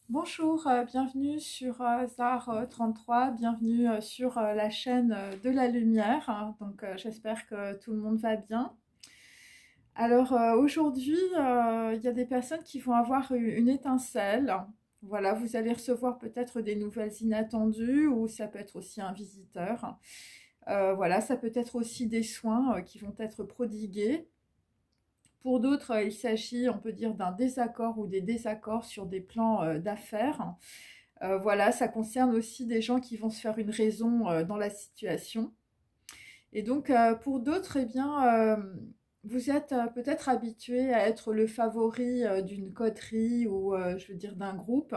Bonjour, bienvenue sur ZAR 33, bienvenue sur la chaîne de la lumière. Donc j'espère que tout le monde va bien. Alors aujourd'hui, il y a des personnes qui vont avoir une étincelle. Voilà, vous allez recevoir peut-être des nouvelles inattendues ou ça peut être aussi un visiteur. Voilà, ça peut être aussi des soins qui vont être prodigués. Pour d'autres, il s'agit, on peut dire, d'un désaccord ou des désaccords sur des plans d'affaires. Voilà, ça concerne aussi des gens qui vont se faire une raison dans la situation. Et donc, pour d'autres, eh bien, vous êtes peut-être habitué à être le favori d'une coterie ou, je veux dire, d'un groupe.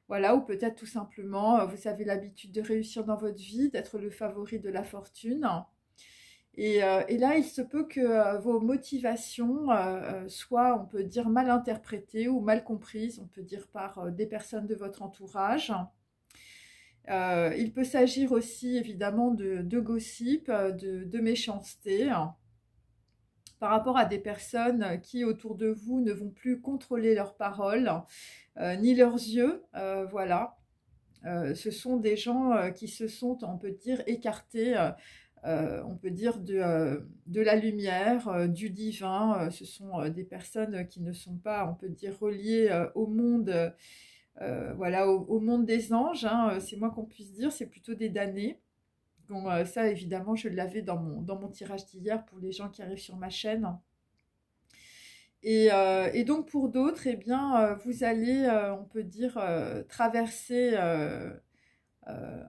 Voilà, ou peut-être tout simplement, vous avez l'habitude de réussir dans votre vie, d'être le favori de la fortune. Et là, il se peut que vos motivations soient, on peut dire, mal interprétées ou mal comprises, on peut dire, par des personnes de votre entourage. Il peut s'agir aussi évidemment de gossip, de méchanceté, hein, par rapport à des personnes qui autour de vous ne vont plus contrôler leurs paroles ni leurs yeux. Voilà. Ce sont des gens qui se sont, on peut dire, écartés, on peut dire, de la lumière, du divin. Ce sont des personnes qui ne sont pas, on peut dire, reliées au monde. Voilà, au monde des anges, hein, c'est moins qu'on puisse dire, c'est plutôt des damnés. Bon, ça, évidemment, je l'avais dans mon tirage d'hier pour les gens qui arrivent sur ma chaîne. Et donc, pour d'autres, eh bien, vous allez, on peut dire, traverser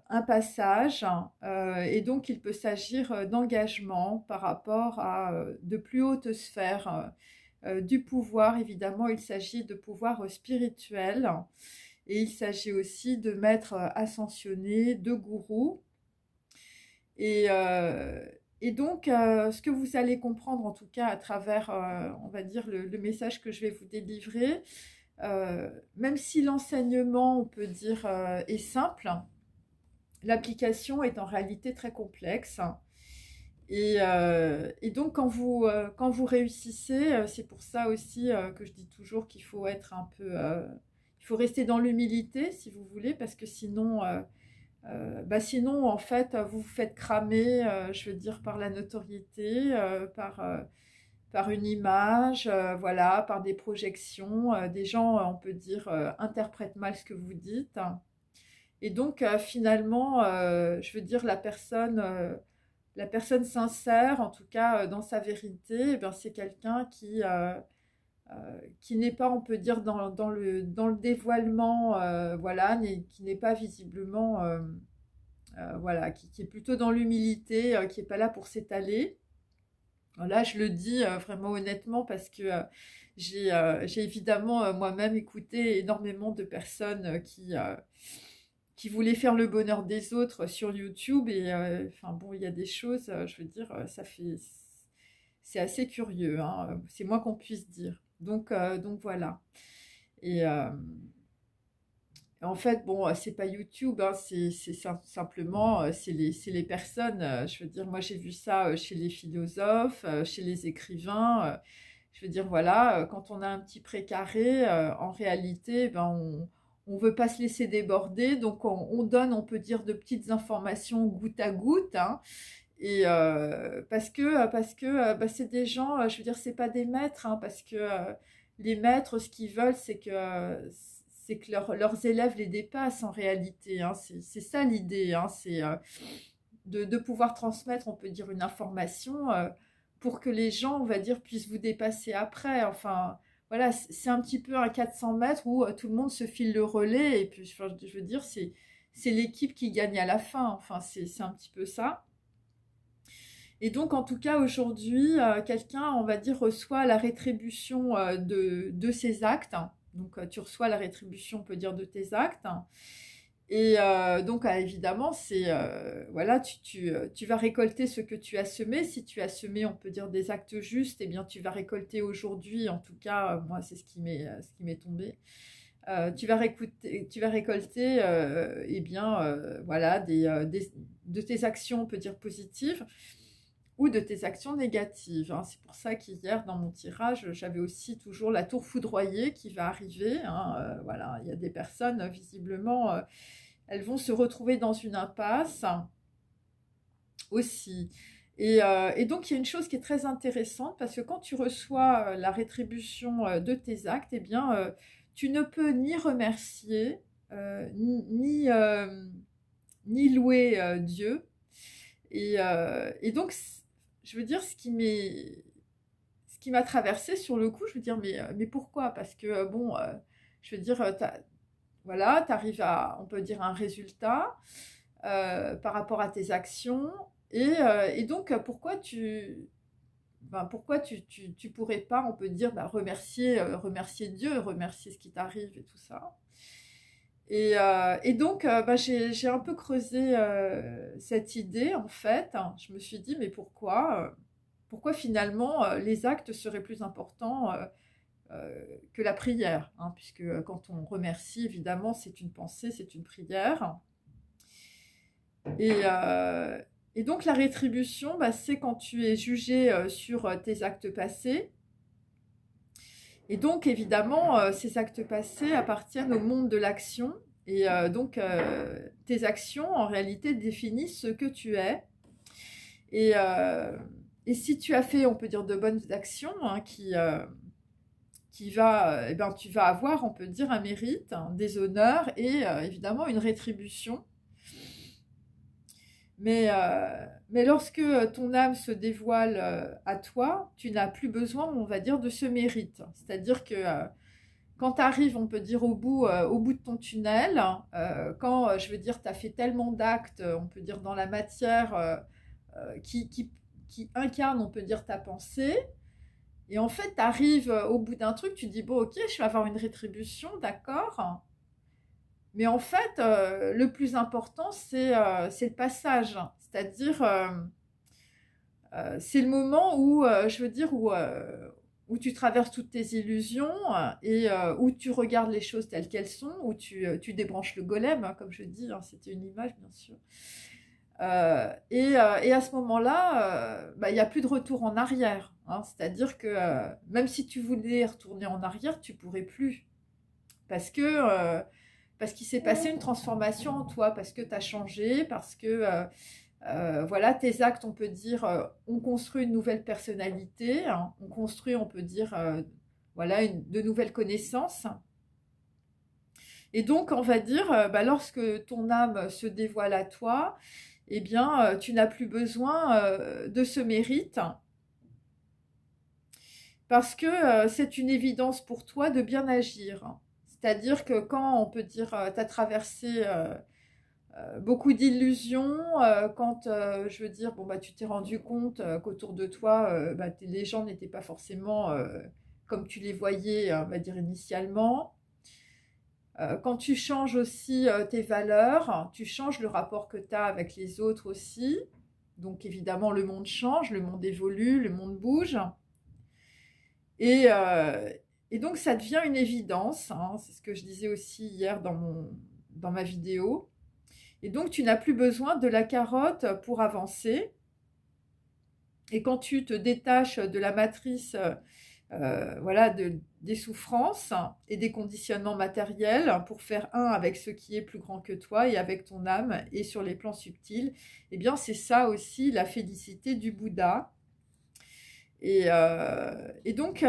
un passage. Et donc, il peut s'agir d'engagement par rapport à de plus hautes sphères du pouvoir. Évidemment, il s'agit de pouvoir spirituel. Et il s'agit aussi de maîtres ascensionnés, de gourous. Et, euh, et donc, ce que vous allez comprendre, en tout cas à travers, on va dire, le message que je vais vous délivrer, même si l'enseignement, on peut dire, est simple, l'application est en réalité très complexe. Et donc, quand vous réussissez, c'est pour ça aussi que je dis toujours qu'il faut être un peu... il faut rester dans l'humilité, si vous voulez, parce que sinon, en fait, vous vous faites cramer, je veux dire, par la notoriété, par une image, voilà, par des projections. Des gens, on peut dire, interprètent mal ce que vous dites. Et donc, finalement, je veux dire, la personne sincère, en tout cas dans sa vérité, eh bien, c'est quelqu'un qui n'est pas, on peut dire, dans le dévoilement, voilà, qui n'est pas visiblement, voilà, qui est plutôt dans l'humilité, qui n'est pas là pour s'étaler. Là, je le dis vraiment honnêtement parce que j'ai évidemment moi-même écouté énormément de personnes qui voulaient faire le bonheur des autres sur YouTube. Et enfin bon, il y a des choses, je veux dire, c'est assez curieux, hein, c'est moins qu'on puisse dire. Donc voilà. Et en fait, bon, c'est pas YouTube, hein, c'est simplement, c'est les personnes. Je veux dire, moi j'ai vu ça chez les philosophes, chez les écrivains. Je veux dire, voilà, quand on a un petit précaré, en réalité, ben on veut pas se laisser déborder, donc on donne, on peut dire, de petites informations goutte à goutte, hein. Et parce que bah, c'est des gens, je veux dire, c'est pas des maîtres, hein, parce que les maîtres, ce qu'ils veulent, c'est que leurs élèves les dépassent en réalité, hein. C'est ça l'idée, hein, c'est de pouvoir transmettre, on peut dire, une information pour que les gens, on va dire, puissent vous dépasser après. Enfin, voilà, c'est un petit peu un 400 mètres où tout le monde se file le relais, et puis, enfin, je veux dire, c'est l'équipe qui gagne à la fin. Enfin, c'est un petit peu ça. Et donc, en tout cas, aujourd'hui, quelqu'un, on va dire, reçoit la rétribution de ses actes. Donc, tu reçois la rétribution, on peut dire, de tes actes. Et donc, évidemment, voilà, tu vas récolter ce que tu as semé. Si tu as semé, on peut dire, des actes justes, eh bien, tu vas récolter aujourd'hui. En tout cas, moi, c'est ce qui m'est tombé. Tu vas récolter, eh bien, voilà, de tes actions, on peut dire, positives, ou de tes actions négatives, hein. C'est pour ça qu'hier, dans mon tirage, j'avais aussi toujours la tour foudroyée qui va arriver, hein. Voilà, il y a des personnes, visiblement, elles vont se retrouver dans une impasse aussi. Et donc, il y a une chose qui est très intéressante, parce que quand tu reçois la rétribution de tes actes, eh bien, tu ne peux ni remercier, ni louer Dieu. Et donc, je veux dire, ce qui m'a traversé sur le coup, je veux dire, mais pourquoi? Parce que, bon, je veux dire, voilà, tu arrives à, on peut dire, un résultat par rapport à tes actions. Et donc, pourquoi tu pourrais pas, on peut dire, remercier Dieu, remercier ce qui t'arrive et tout ça. Et donc, j'ai un peu creusé cette idée, en fait. Je me suis dit, mais pourquoi finalement les actes seraient plus importants que la prière, hein, puisque quand on remercie, évidemment, c'est une pensée, c'est une prière. Et donc, la rétribution, c'est quand tu es jugé sur tes actes passés. Et donc, évidemment, ces actes passés appartiennent au monde de l'action. Et donc, tes actions, en réalité, définissent ce que tu es. Et si tu as fait, on peut dire, de bonnes actions, hein, tu vas avoir, on peut dire, un mérite, hein, des honneurs et évidemment une rétribution. Mais lorsque ton âme se dévoile à toi, tu n'as plus besoin, on va dire, de ce mérite. C'est-à-dire que quand tu arrives, on peut dire, au bout de ton tunnel, quand, je veux dire, tu as fait tellement d'actes, on peut dire, dans la matière qui incarne, on peut dire, ta pensée, et en fait, tu arrives au bout d'un truc, tu dis, bon, ok, je vais avoir une rétribution, d'accord. Mais en fait, le plus important, c'est le passage. C'est-à-dire, c'est le moment où, je veux dire, où tu traverses toutes tes illusions et où tu regardes les choses telles qu'elles sont, où tu débranches le golem, hein, comme je dis, hein, c'était une image, bien sûr. Et à ce moment-là, il n'y a plus de retour en arrière, hein. C'est-à-dire que même si tu voulais retourner en arrière, tu ne pourrais plus. Parce qu'il s'est passé une transformation en toi, parce que tu as changé, parce que voilà, tes actes, on peut dire, ont construit une nouvelle personnalité, hein, ont construit, on peut dire, voilà, de nouvelles connaissances. Et donc, on va dire, lorsque ton âme se dévoile à toi, eh bien, tu n'as plus besoin de ce mérite, parce que c'est une évidence pour toi de bien agir. C'est-à-dire que quand, on peut dire, tu as traversé beaucoup d'illusions, quand, je veux dire, bon, tu t'es rendu compte qu'autour de toi, les gens n'étaient pas forcément comme tu les voyais, on va dire, initialement. Quand tu changes aussi tes valeurs, tu changes le rapport que tu as avec les autres aussi. Donc, évidemment, le monde change, le monde évolue, le monde bouge. Et donc, ça devient une évidence, hein, c'est ce que je disais aussi hier dans ma vidéo. Et donc, tu n'as plus besoin de la carotte pour avancer. Et quand tu te détaches de la matrice voilà, des souffrances et des conditionnements matériels pour faire un avec ce qui est plus grand que toi et avec ton âme et sur les plans subtils, eh bien, c'est ça aussi la félicité du Bouddha. Et donc,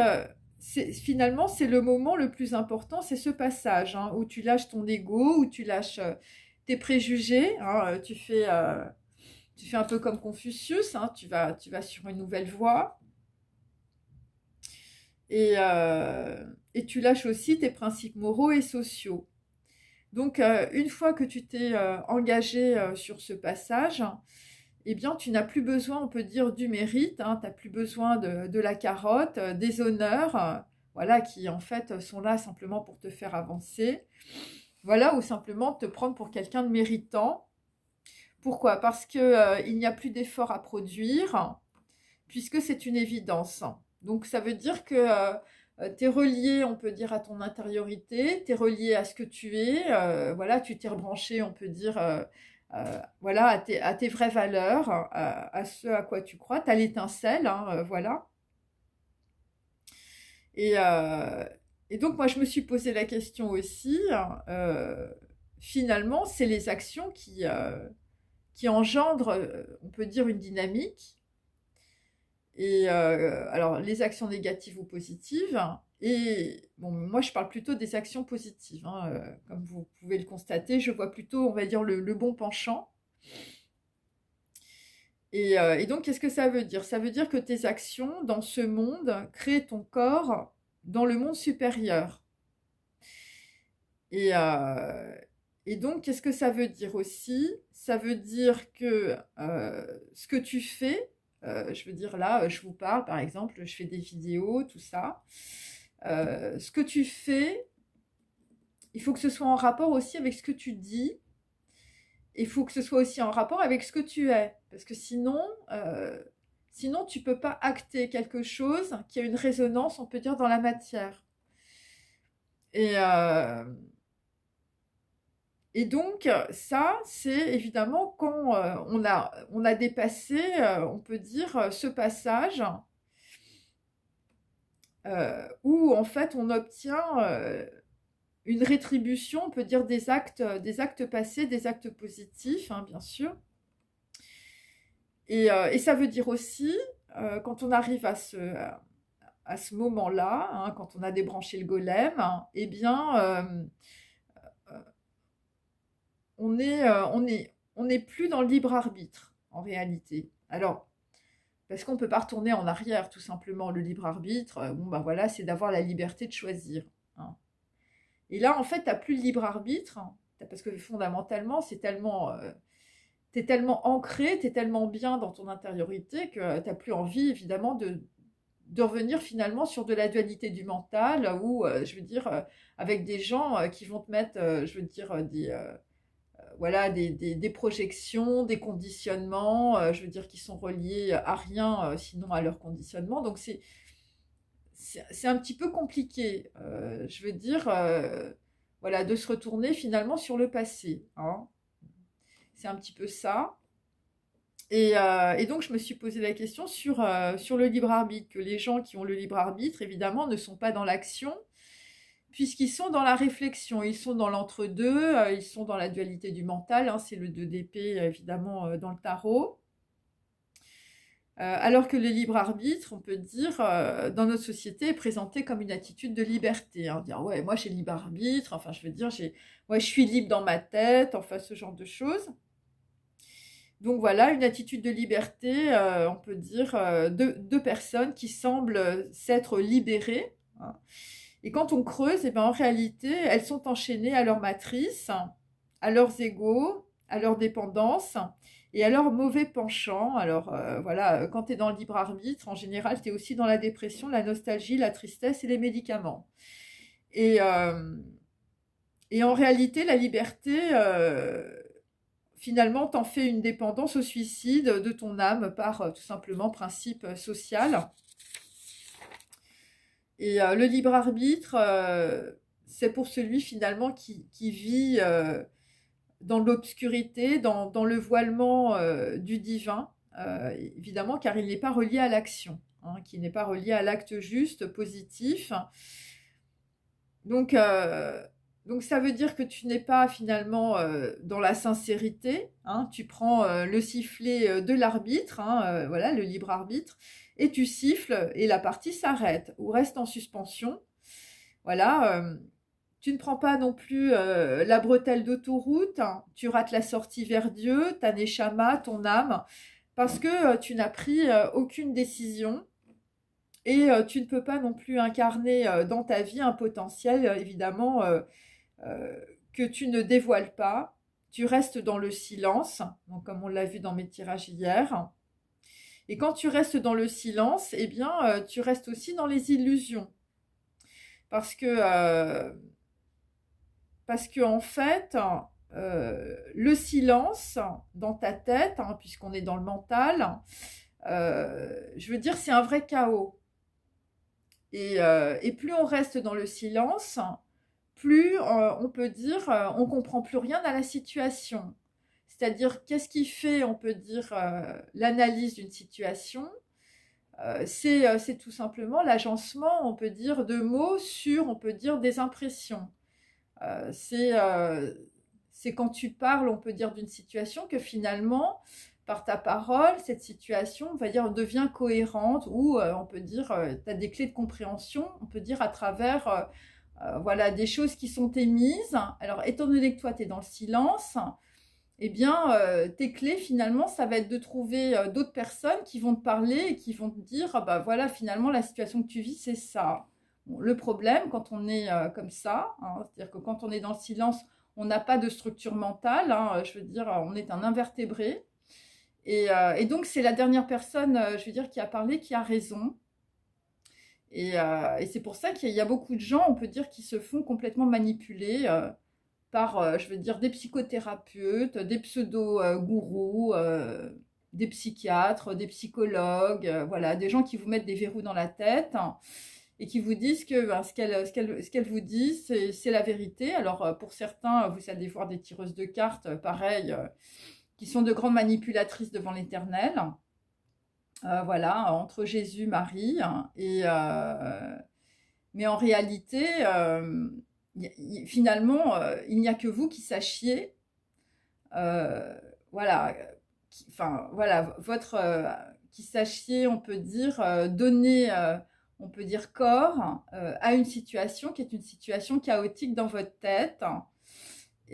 finalement, c'est le moment le plus important, c'est ce passage, hein, où tu lâches ton ego, où tu lâches tes préjugés, hein, tu fais un peu comme Confucius, hein, tu vas sur une nouvelle voie. Et tu lâches aussi tes principes moraux et sociaux. Donc, une fois que tu t'es engagé sur ce passage, eh bien, tu n'as plus besoin, on peut dire, du mérite, hein, tu n'as plus besoin de la carotte, des honneurs, voilà, qui en fait sont là simplement pour te faire avancer, voilà, ou simplement te prendre pour quelqu'un de méritant. Pourquoi? Parce qu'il n'y a plus d'effort à produire, puisque c'est une évidence. Donc, ça veut dire que tu es relié, on peut dire, à ton intériorité, tu es relié à ce que tu es, voilà, tu t'es rebranché, on peut dire, voilà, à tes vraies valeurs, à ce à quoi tu crois. Tu as l'étincelle, hein, voilà. Et, euh, et donc, moi, je me suis posé la question aussi. Finalement, c'est les actions qui engendrent, on peut dire, une dynamique. Et alors, les actions négatives ou positives. Et bon, moi, je parle plutôt des actions positives, hein, comme vous pouvez le constater, je vois plutôt, on va dire, le bon penchant. Et donc, qu'est-ce que ça veut dire? Ça veut dire que tes actions dans ce monde créent ton corps dans le monde supérieur. Et, euh, et donc, qu'est-ce que ça veut dire aussi? Ça veut dire que ce que tu fais, je veux dire là, je vous parle par exemple, je fais des vidéos, tout ça. Ce que tu fais, il faut que ce soit en rapport aussi avec ce que tu dis. Il faut que ce soit aussi en rapport avec ce que tu es. Parce que sinon tu ne peux pas acter quelque chose qui a une résonance, on peut dire, dans la matière. Et, euh, et donc, ça, c'est évidemment quand on a dépassé, on peut dire, ce passage où en fait on obtient une rétribution, on peut dire des actes passés, des actes positifs, hein, bien sûr. Et ça veut dire aussi, quand on arrive à ce moment-là, hein, quand on a débranché le golem, hein, eh bien, on n'est plus dans le libre arbitre, en réalité. Alors, parce qu'on ne peut pas retourner en arrière, tout simplement. Le libre arbitre, bon, ben voilà, c'est d'avoir la liberté de choisir, hein. Et là, en fait, tu n'as plus le libre arbitre, hein, parce que fondamentalement, t'es tellement ancré, t'es tellement bien dans ton intériorité que tu n'as plus envie, évidemment, de revenir finalement sur de la dualité du mental, ou, je veux dire, avec des gens qui vont te mettre, je veux dire, voilà, des projections, des conditionnements, je veux dire, qui sont reliés à rien, sinon à leur conditionnement. Donc, c'est un petit peu compliqué, je veux dire, voilà, de se retourner finalement sur le passé, hein. C'est un petit peu ça. Et donc, je me suis posé la question sur le libre arbitre, que les gens qui ont le libre arbitre, évidemment, ne sont pas dans l'action, puisqu'ils sont dans la réflexion, ils sont dans l'entre-deux, ils sont dans la dualité du mental, hein, c'est le 2 d'épée, évidemment, dans le tarot. Alors que le libre arbitre, on peut dire, dans notre société, est présenté comme une attitude de liberté, hein, dire ouais, moi j'ai le libre arbitre, enfin je veux dire, ouais, je suis libre dans ma tête, enfin ce genre de choses. Donc voilà, une attitude de liberté, on peut dire, de personnes qui semblent s'être libérées, hein. Et quand on creuse, eh ben, en réalité, elles sont enchaînées à leur matrice, à leurs égos, à leur dépendance et à leur mauvais penchant. Alors voilà, quand tu es dans le libre arbitre, en général, tu es aussi dans la dépression, la nostalgie, la tristesse et les médicaments. Et, euh, et en réalité, la liberté, finalement, t'en fais une dépendance au suicide de ton âme par tout simplement principe social. Et le libre arbitre, c'est pour celui finalement qui vit dans l'obscurité, dans le voilement du divin, évidemment, car il n'est pas relié à l'action, hein, qui n'est pas relié à l'acte juste, positif. Donc, ça veut dire que tu n'es pas finalement dans la sincérité, hein, tu prends le sifflet de l'arbitre, hein, voilà, le libre arbitre, et tu siffles et la partie s'arrête ou reste en suspension. Voilà, tu ne prends pas non plus la bretelle d'autoroute, hein, tu rates la sortie vers Dieu, ta neshama, ton âme, parce que tu n'as pris aucune décision. Et tu ne peux pas non plus incarner dans ta vie un potentiel, évidemment, que tu ne dévoiles pas. Tu restes dans le silence, donc comme on l'a vu dans mes tirages hier. Et quand tu restes dans le silence, eh bien, tu restes aussi dans les illusions. Parce que, en fait, le silence dans ta tête, hein, puisqu'on est dans le mental, je veux dire, c'est un vrai chaos. Et plus on reste dans le silence, plus on peut dire on comprend plus rien à la situation. c'est-à-dire qu'est-ce qui fait, on peut dire, l'analyse d'une situation. C'est tout simplement l'agencement, on peut dire, de mots sur, on peut dire, des impressions. C'est quand tu parles, on peut dire, d'une situation que finalement, par ta parole, cette situation, on va dire, devient cohérente ou on peut dire, tu as des clés de compréhension, on peut dire, à travers voilà, des choses qui sont émises. Alors, étant donné que toi, tu es dans le silence, eh bien, tes clés, finalement, ça va être de trouver d'autres personnes qui vont te parler et qui vont te dire, ah bah voilà, finalement, la situation que tu vis, c'est ça. Bon, le problème, quand on est comme ça, hein, c'est-à-dire que quand on est dans le silence, on n'a pas de structure mentale, hein, je veux dire, on est un invertébré. Et donc, c'est la dernière personne, je veux dire, qui a parlé, qui a raison. Et c'est pour ça qu'il y a beaucoup de gens, on peut dire, qui se font complètement manipuler par, je veux dire, des psychothérapeutes, des pseudo-gourous, des psychiatres, des psychologues, voilà, des gens qui vous mettent des verrous dans la tête et qui vous disent que ben, ce qu'elles vous disent, c'est la vérité. Alors, pour certains, vous allez voir des tireuses de cartes, pareil, qui sont de grandes manipulatrices devant l'Éternel. Voilà, entre Jésus, Marie. Mais en réalité, finalement, il n'y a que vous qui sachiez, voilà, voilà, qui sachiez, on peut dire, donner, on peut dire corps à une situation qui est une situation chaotique dans votre tête.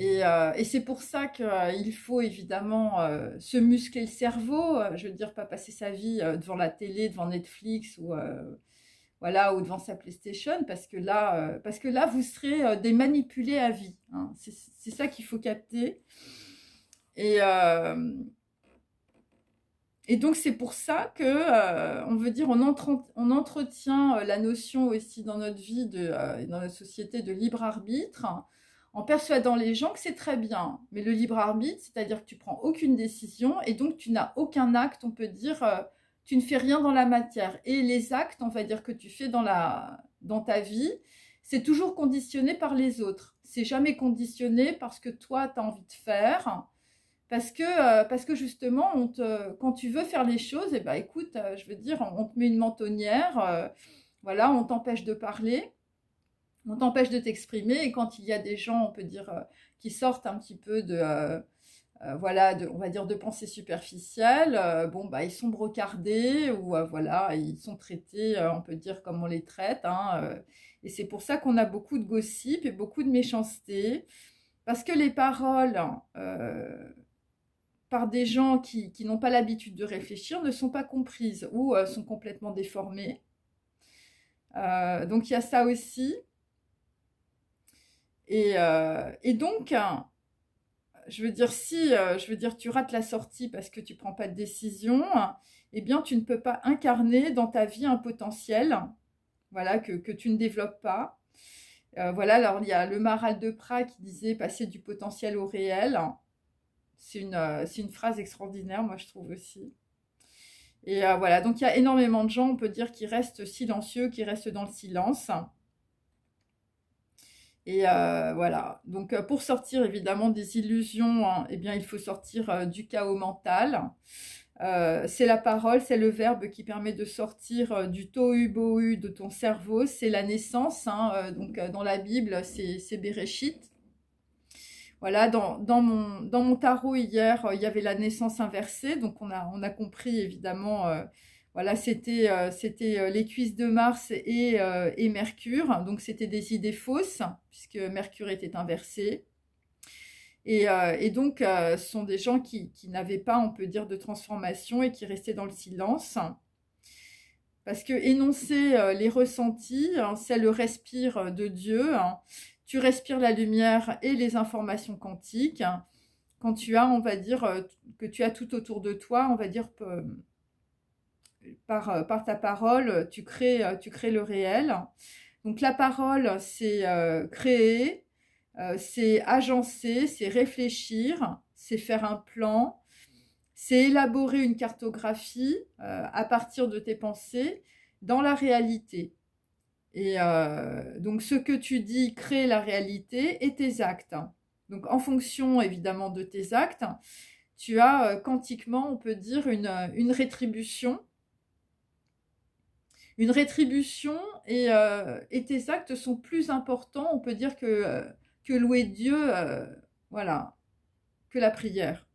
Et c'est pour ça qu'il faut évidemment se muscler le cerveau, je veux dire, pas passer sa vie devant la télé, devant Netflix ou voilà, ou devant sa PlayStation, parce que là vous serez des manipulés à vie. Hein. C'est ça qu'il faut capter. Et donc c'est pour ça que on veut dire on entretient la notion aussi dans notre vie dans notre société de libre arbitre, en persuadant les gens que c'est très bien. Mais le libre arbitre, c'est-à-dire que tu prends aucune décision et donc tu n'as aucun acte, on peut dire, tu ne fais rien dans la matière. Et les actes, on va dire, que tu fais dans ta vie, c'est toujours conditionné par les autres. C'est jamais conditionné parce que toi, tu as envie de faire. Parce que justement, quand tu veux faire les choses, eh ben, écoute, je veux dire, on te met une mentonnière, voilà, on t'empêche de parler. On t'empêche de t'exprimer et quand il y a des gens, on peut dire, qui sortent un petit peu voilà, on va dire de pensées superficielles, bon, bah, ils sont brocardés ou voilà, ils sont traités, on peut dire comme on les traite. Hein, et c'est pour ça qu'on a beaucoup de gossip et beaucoup de méchanceté parce que les paroles par des gens qui n'ont pas l'habitude de réfléchir ne sont pas comprises ou sont complètement déformées. Donc il y a ça aussi. Et donc, je veux dire, si tu rates la sortie parce que tu ne prends pas de décision, eh bien, tu ne peux pas incarner dans ta vie un potentiel, voilà, que tu ne développes pas. Voilà, alors il y a le Maral de Prat qui disait passer du potentiel au réel. C'est une phrase extraordinaire, moi je trouve aussi. Et voilà, donc il y a énormément de gens, on peut dire, qui restent silencieux, qui restent dans le silence. Et voilà, donc pour sortir évidemment des illusions, hein, eh bien il faut sortir du chaos mental. C'est la parole, c'est le verbe qui permet de sortir du tohu-bohu de ton cerveau, c'est la naissance, hein, donc dans la Bible c'est Béréchit. Voilà, dans mon tarot hier, il y avait la naissance inversée, donc on a compris évidemment... Voilà, c'était les cuisses de Mars et Mercure. Donc, c'était des idées fausses, puisque Mercure était inversé. Et donc, ce sont des gens qui n'avaient pas, on peut dire, de transformation et qui restaient dans le silence. Parce que énoncer les ressentis, hein, c'est le respire de Dieu. Hein. Tu respires la lumière et les informations quantiques. Hein. Quand tu as, on va dire, que tu as tout autour de toi, on va dire... Par ta parole, tu crées le réel. Donc la parole, c'est créer, c'est agencer, c'est réfléchir, c'est faire un plan, c'est élaborer une cartographie à partir de tes pensées dans la réalité. Et donc ce que tu dis crée la réalité et tes actes. Donc en fonction évidemment de tes actes, tu as quantiquement, on peut dire, une rétribution. Une rétribution et tes actes sont plus importants, on peut dire, que louer Dieu, voilà, que la prière.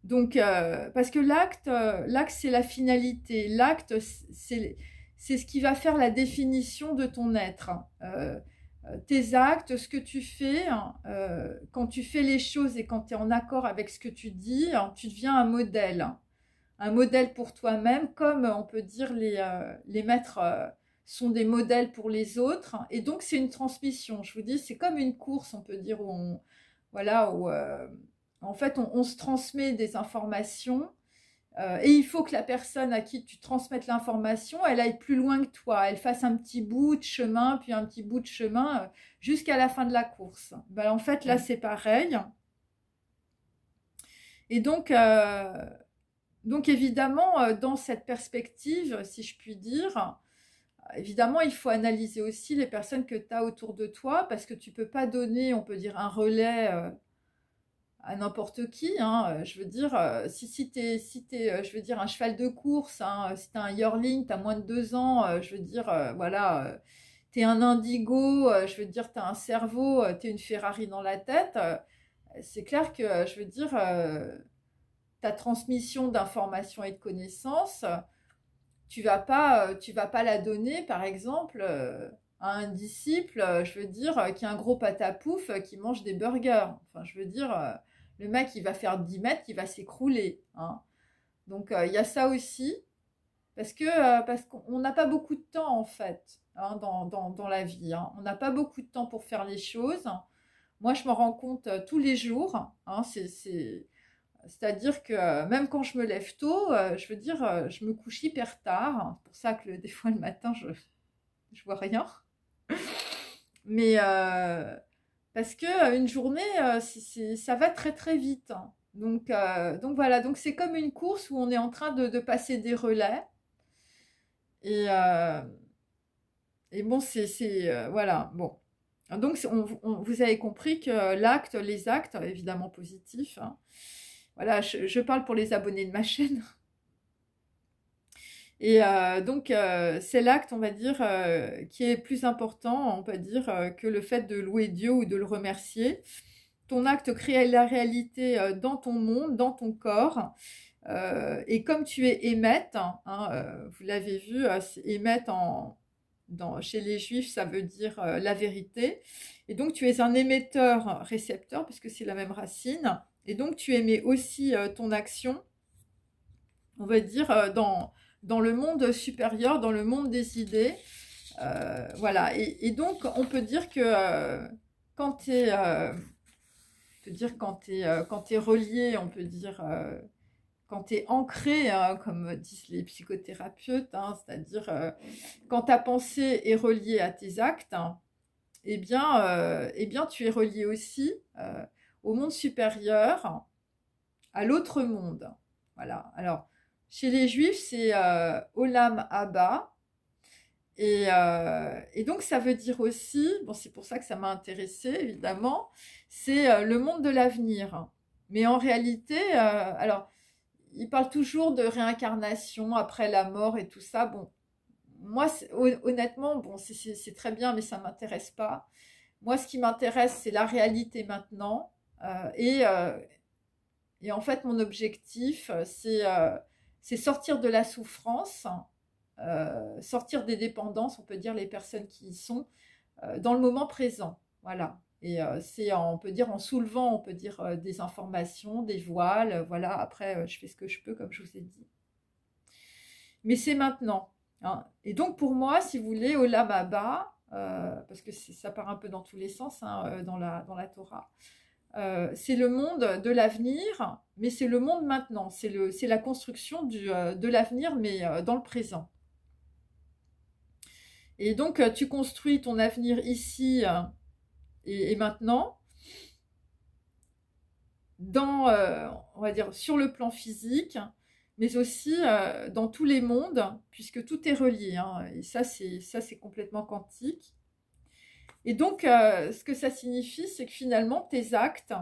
Donc, parce que l'acte, c'est la finalité. L'acte, c'est ce qui va faire la définition de ton être. Tes actes, ce que tu fais, quand tu fais les choses et quand tu es en accord avec ce que tu dis, tu deviens un modèle. Un modèle pour toi-même, comme on peut dire les maîtres sont des modèles pour les autres. Et donc, c'est une transmission. Je vous dis, c'est comme une course, on peut dire, où en fait, on se transmet des informations. Et il faut que la personne à qui tu transmettes l'information, elle aille plus loin que toi. Elle fasse un petit bout de chemin, puis un petit bout de chemin, jusqu'à la fin de la course. Ben, en fait, là, c'est pareil. Et donc évidemment, dans cette perspective, si je puis dire, évidemment, il faut analyser aussi les personnes que tu as autour de toi, parce que tu ne peux pas donner, on peut dire, un relais à n'importe qui. Hein. Je veux dire, si t'es, je veux dire, un cheval de course, hein, si tu as un yearling, tu as moins de 2 ans, je veux dire, voilà, tu es un indigo, je veux dire, tu as un cerveau, tu es une Ferrari dans la tête. C'est clair que, je veux dire, ta transmission d'informations et de connaissances, tu vas pas la donner, par exemple, à un disciple, je veux dire, qui a un gros patapouf, qui mange des burgers. Enfin, je veux dire, le mec, il va faire 10 mètres, il va s'écrouler. Hein. Donc, il y a ça aussi, parce qu'on n'a pas beaucoup de temps, en fait, hein, dans la vie. Hein. On n'a pas beaucoup de temps pour faire les choses. Moi, je m'en rends compte tous les jours. Hein, c'est-à-dire que même quand je me lève tôt, je veux dire, je me couche hyper tard. C'est pour ça que des fois le matin, je vois rien. Mais parce que une journée, ça va très très vite. Hein. Donc voilà, donc c'est comme une course où on est en train de passer des relais. Et bon, voilà, bon. Donc vous avez compris que les actes, évidemment positifs, hein, voilà, je parle pour les abonnés de ma chaîne. Et donc, c'est l'acte, on va dire, qui est plus important, on peut dire, que le fait de louer Dieu ou de le remercier. Ton acte crée la réalité dans ton monde, dans ton corps. Et comme tu es émette, hein, vous l'avez vu, émette chez les Juifs, ça veut dire la vérité. Et donc, tu es un émetteur-récepteur, puisque c'est la même racine. Et donc, tu émets aussi ton action, on va dire, dans le monde supérieur, dans le monde des idées. Voilà. Et donc, on peut dire que quand tu es, quand t'es relié, on peut dire, quand tu es ancré, hein, comme disent les psychothérapeutes, hein, c'est-à-dire quand ta pensée est reliée à tes actes, hein, eh bien, tu es relié aussi au monde supérieur, à l'autre monde. Voilà. Alors, chez les Juifs, c'est Olam Abba. Et donc, ça veut dire aussi, bon, c'est pour ça que ça m'a intéressée, évidemment, c'est le monde de l'avenir. Mais en réalité, alors, il parle toujours de réincarnation après la mort et tout ça. Bon, moi, honnêtement, bon, c'est très bien, mais ça ne m'intéresse pas. Moi, ce qui m'intéresse, c'est la réalité maintenant. Et en fait, mon objectif, c'est sortir de la souffrance, sortir des dépendances, on peut dire les personnes qui y sont, dans le moment présent. Voilà. Et c'est, on peut dire, en soulevant, on peut dire, des informations, des voiles. Voilà. Après, je fais ce que je peux, comme je vous ai dit. Mais c'est maintenant. Hein. Et donc, pour moi, si vous voulez, Olam Abba, parce que ça part un peu dans tous les sens, hein, dans la Torah, c'est le monde de l'avenir, mais c'est le monde maintenant. C'est la construction de l'avenir, mais dans le présent. Et donc, tu construis ton avenir ici et maintenant, on va dire, sur le plan physique, mais aussi dans tous les mondes, puisque tout est relié. Hein, et ça, c'est complètement quantique. Et donc, ce que ça signifie, c'est que finalement, tes actes,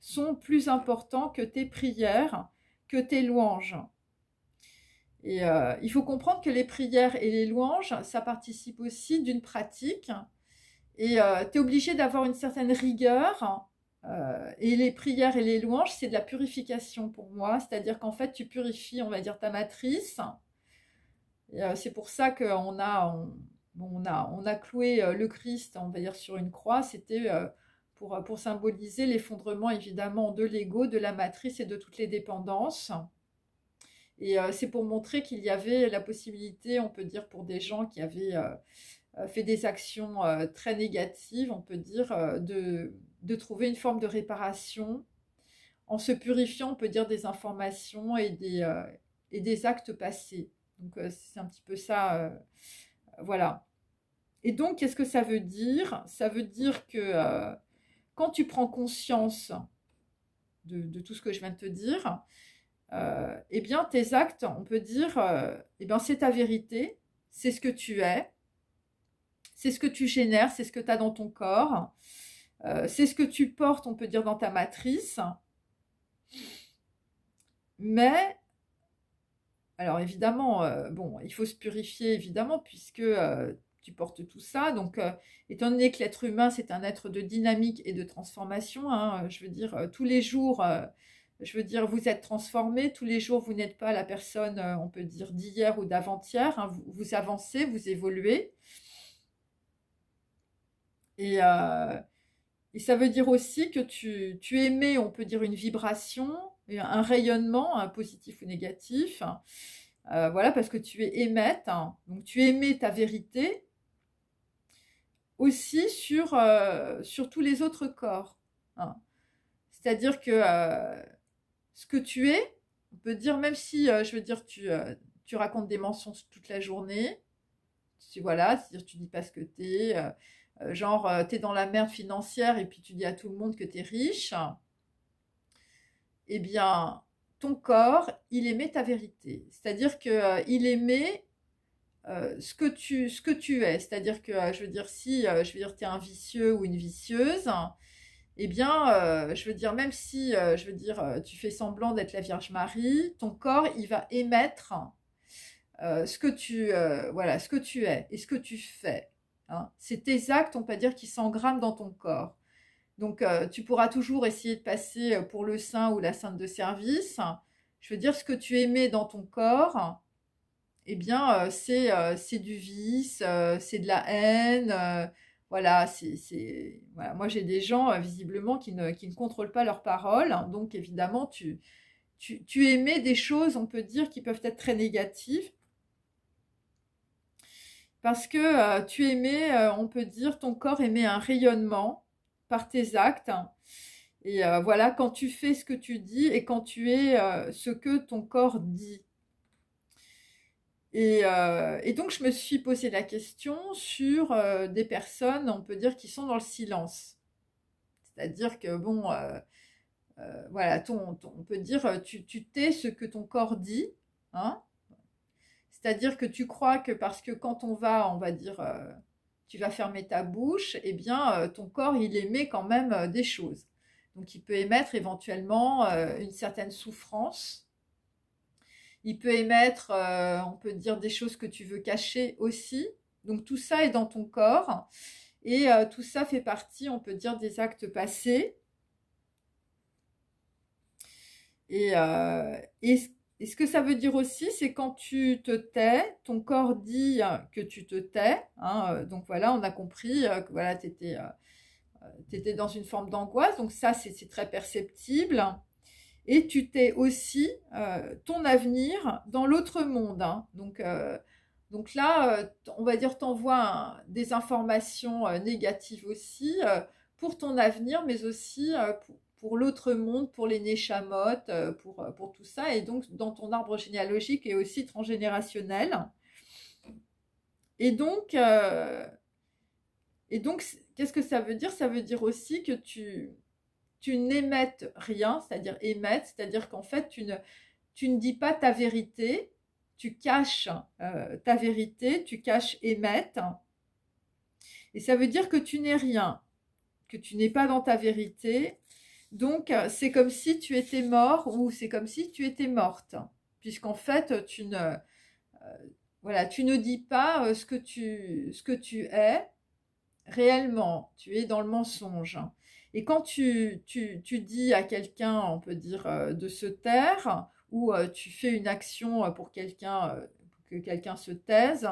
sont plus importants que tes prières, que tes louanges. Et il faut comprendre que les prières et les louanges, ça participe aussi d'une pratique. Et tu es obligé d'avoir une certaine rigueur. Et les prières et les louanges, c'est de la purification pour moi. C'est-à-dire qu'en fait, tu purifies, on va dire, ta matrice. Et c'est pour ça qu'on a cloué le Christ, on va dire, sur une croix. C'était pour symboliser l'effondrement, évidemment, de l'ego, de la matrice et de toutes les dépendances. Et c'est pour montrer qu'il y avait la possibilité, on peut dire, pour des gens qui avaient fait des actions très négatives, on peut dire, de trouver une forme de réparation en se purifiant, on peut dire, des informations et des actes passés. Donc c'est un petit peu ça, voilà. Et donc, qu'est-ce que ça veut dire? Ça veut dire que quand tu prends conscience de tout ce que je viens de te dire, eh bien, tes actes, on peut dire, eh bien, c'est ta vérité, c'est ce que tu es, c'est ce que tu génères, c'est ce que tu as dans ton corps, c'est ce que tu portes, on peut dire, dans ta matrice. Mais, alors évidemment, bon, il faut se purifier, évidemment, puisque tu portes tout ça. Donc, étant donné que l'être humain, c'est un être de dynamique et de transformation, hein, je veux dire, tous les jours, je veux dire, vous êtes transformé, tous les jours, vous n'êtes pas la personne, on peut dire, d'hier ou d'avant-hier, hein, vous avancez, vous évoluez. Et ça veut dire aussi que tu émets, on peut dire, une vibration, un rayonnement, un positif ou négatif. Voilà, parce que tu es émette, hein, donc tu émets ta vérité aussi sur tous les autres corps. Hein. C'est-à-dire que ce que tu es, on peut dire, même si, je veux dire, tu racontes des mensonges toute la journée, voilà, c'est-à-dire tu dis pas ce que t'es, genre t'es dans la merde financière et puis tu dis à tout le monde que t'es riche, eh bien, ton corps, il émet ta vérité. C'est-à-dire qu'il émet ce que tu es. C'est-à-dire que, je veux dire, si je veux dire, tu es un vicieux ou une vicieuse, eh bien, je veux dire, même si, je veux dire, tu fais semblant d'être la Vierge Marie, ton corps, il va émettre ce que voilà, ce que tu es et ce que tu fais. Hein. C'est tes actes, on peut dire, qui s'engramment dans ton corps. Donc, tu pourras toujours essayer de passer pour le saint ou la sainte de service. Je veux dire, ce que tu émets dans ton corps, eh bien, c'est du vice, c'est de la haine. Voilà, voilà. Moi, j'ai des gens, visiblement, qui ne contrôlent pas leurs paroles. Donc, évidemment, tu émets des choses, on peut dire, qui peuvent être très négatives. Parce que tu émets, on peut dire, ton corps émet un rayonnement par tes actes. Et voilà, quand tu fais ce que tu dis et quand tu es ce que ton corps dit. Et donc, je me suis posé la question sur des personnes, on peut dire, qui sont dans le silence. C'est-à-dire que, bon, voilà, on peut dire, tu tais ce que ton corps dit, hein. C'est-à-dire que tu crois que parce que quand on va dire, tu vas fermer ta bouche, eh bien, ton corps, il émet quand même des choses. Donc, il peut émettre éventuellement une certaine souffrance. Il peut émettre, on peut dire, des choses que tu veux cacher aussi. Donc, tout ça est dans ton corps. Et tout ça fait partie, on peut dire, des actes passés. Et ce que ça veut dire aussi, c'est quand tu te tais, ton corps dit que tu te tais. Hein, donc voilà, on a compris que voilà, tu étais dans une forme d'angoisse. Donc ça, c'est très perceptible. Et tu tais aussi ton avenir dans l'autre monde. Hein. Donc là, on va dire, t'envoies des informations négatives aussi pour ton avenir, mais aussi pour l'autre monde, pour les Neshamot, pour tout ça. Et donc, dans ton arbre généalogique et aussi transgénérationnel. Et donc, qu'est-ce que ça veut dire? Ça veut dire aussi que tu n'émettes rien, c'est-à-dire émettre, c'est-à-dire qu'en fait, tu ne dis pas ta vérité, tu caches ta vérité, tu caches émettre. Et ça veut dire que tu n'es rien, que tu n'es pas dans ta vérité, Donc, c'est comme si tu étais mort ou c'est comme si tu étais morte. Puisqu'en fait, voilà, tu ne dis pas ce que tu es réellement. Tu es dans le mensonge. Et quand tu dis à quelqu'un, on peut dire, de se taire, ou tu fais une action pour que quelqu'un se taise,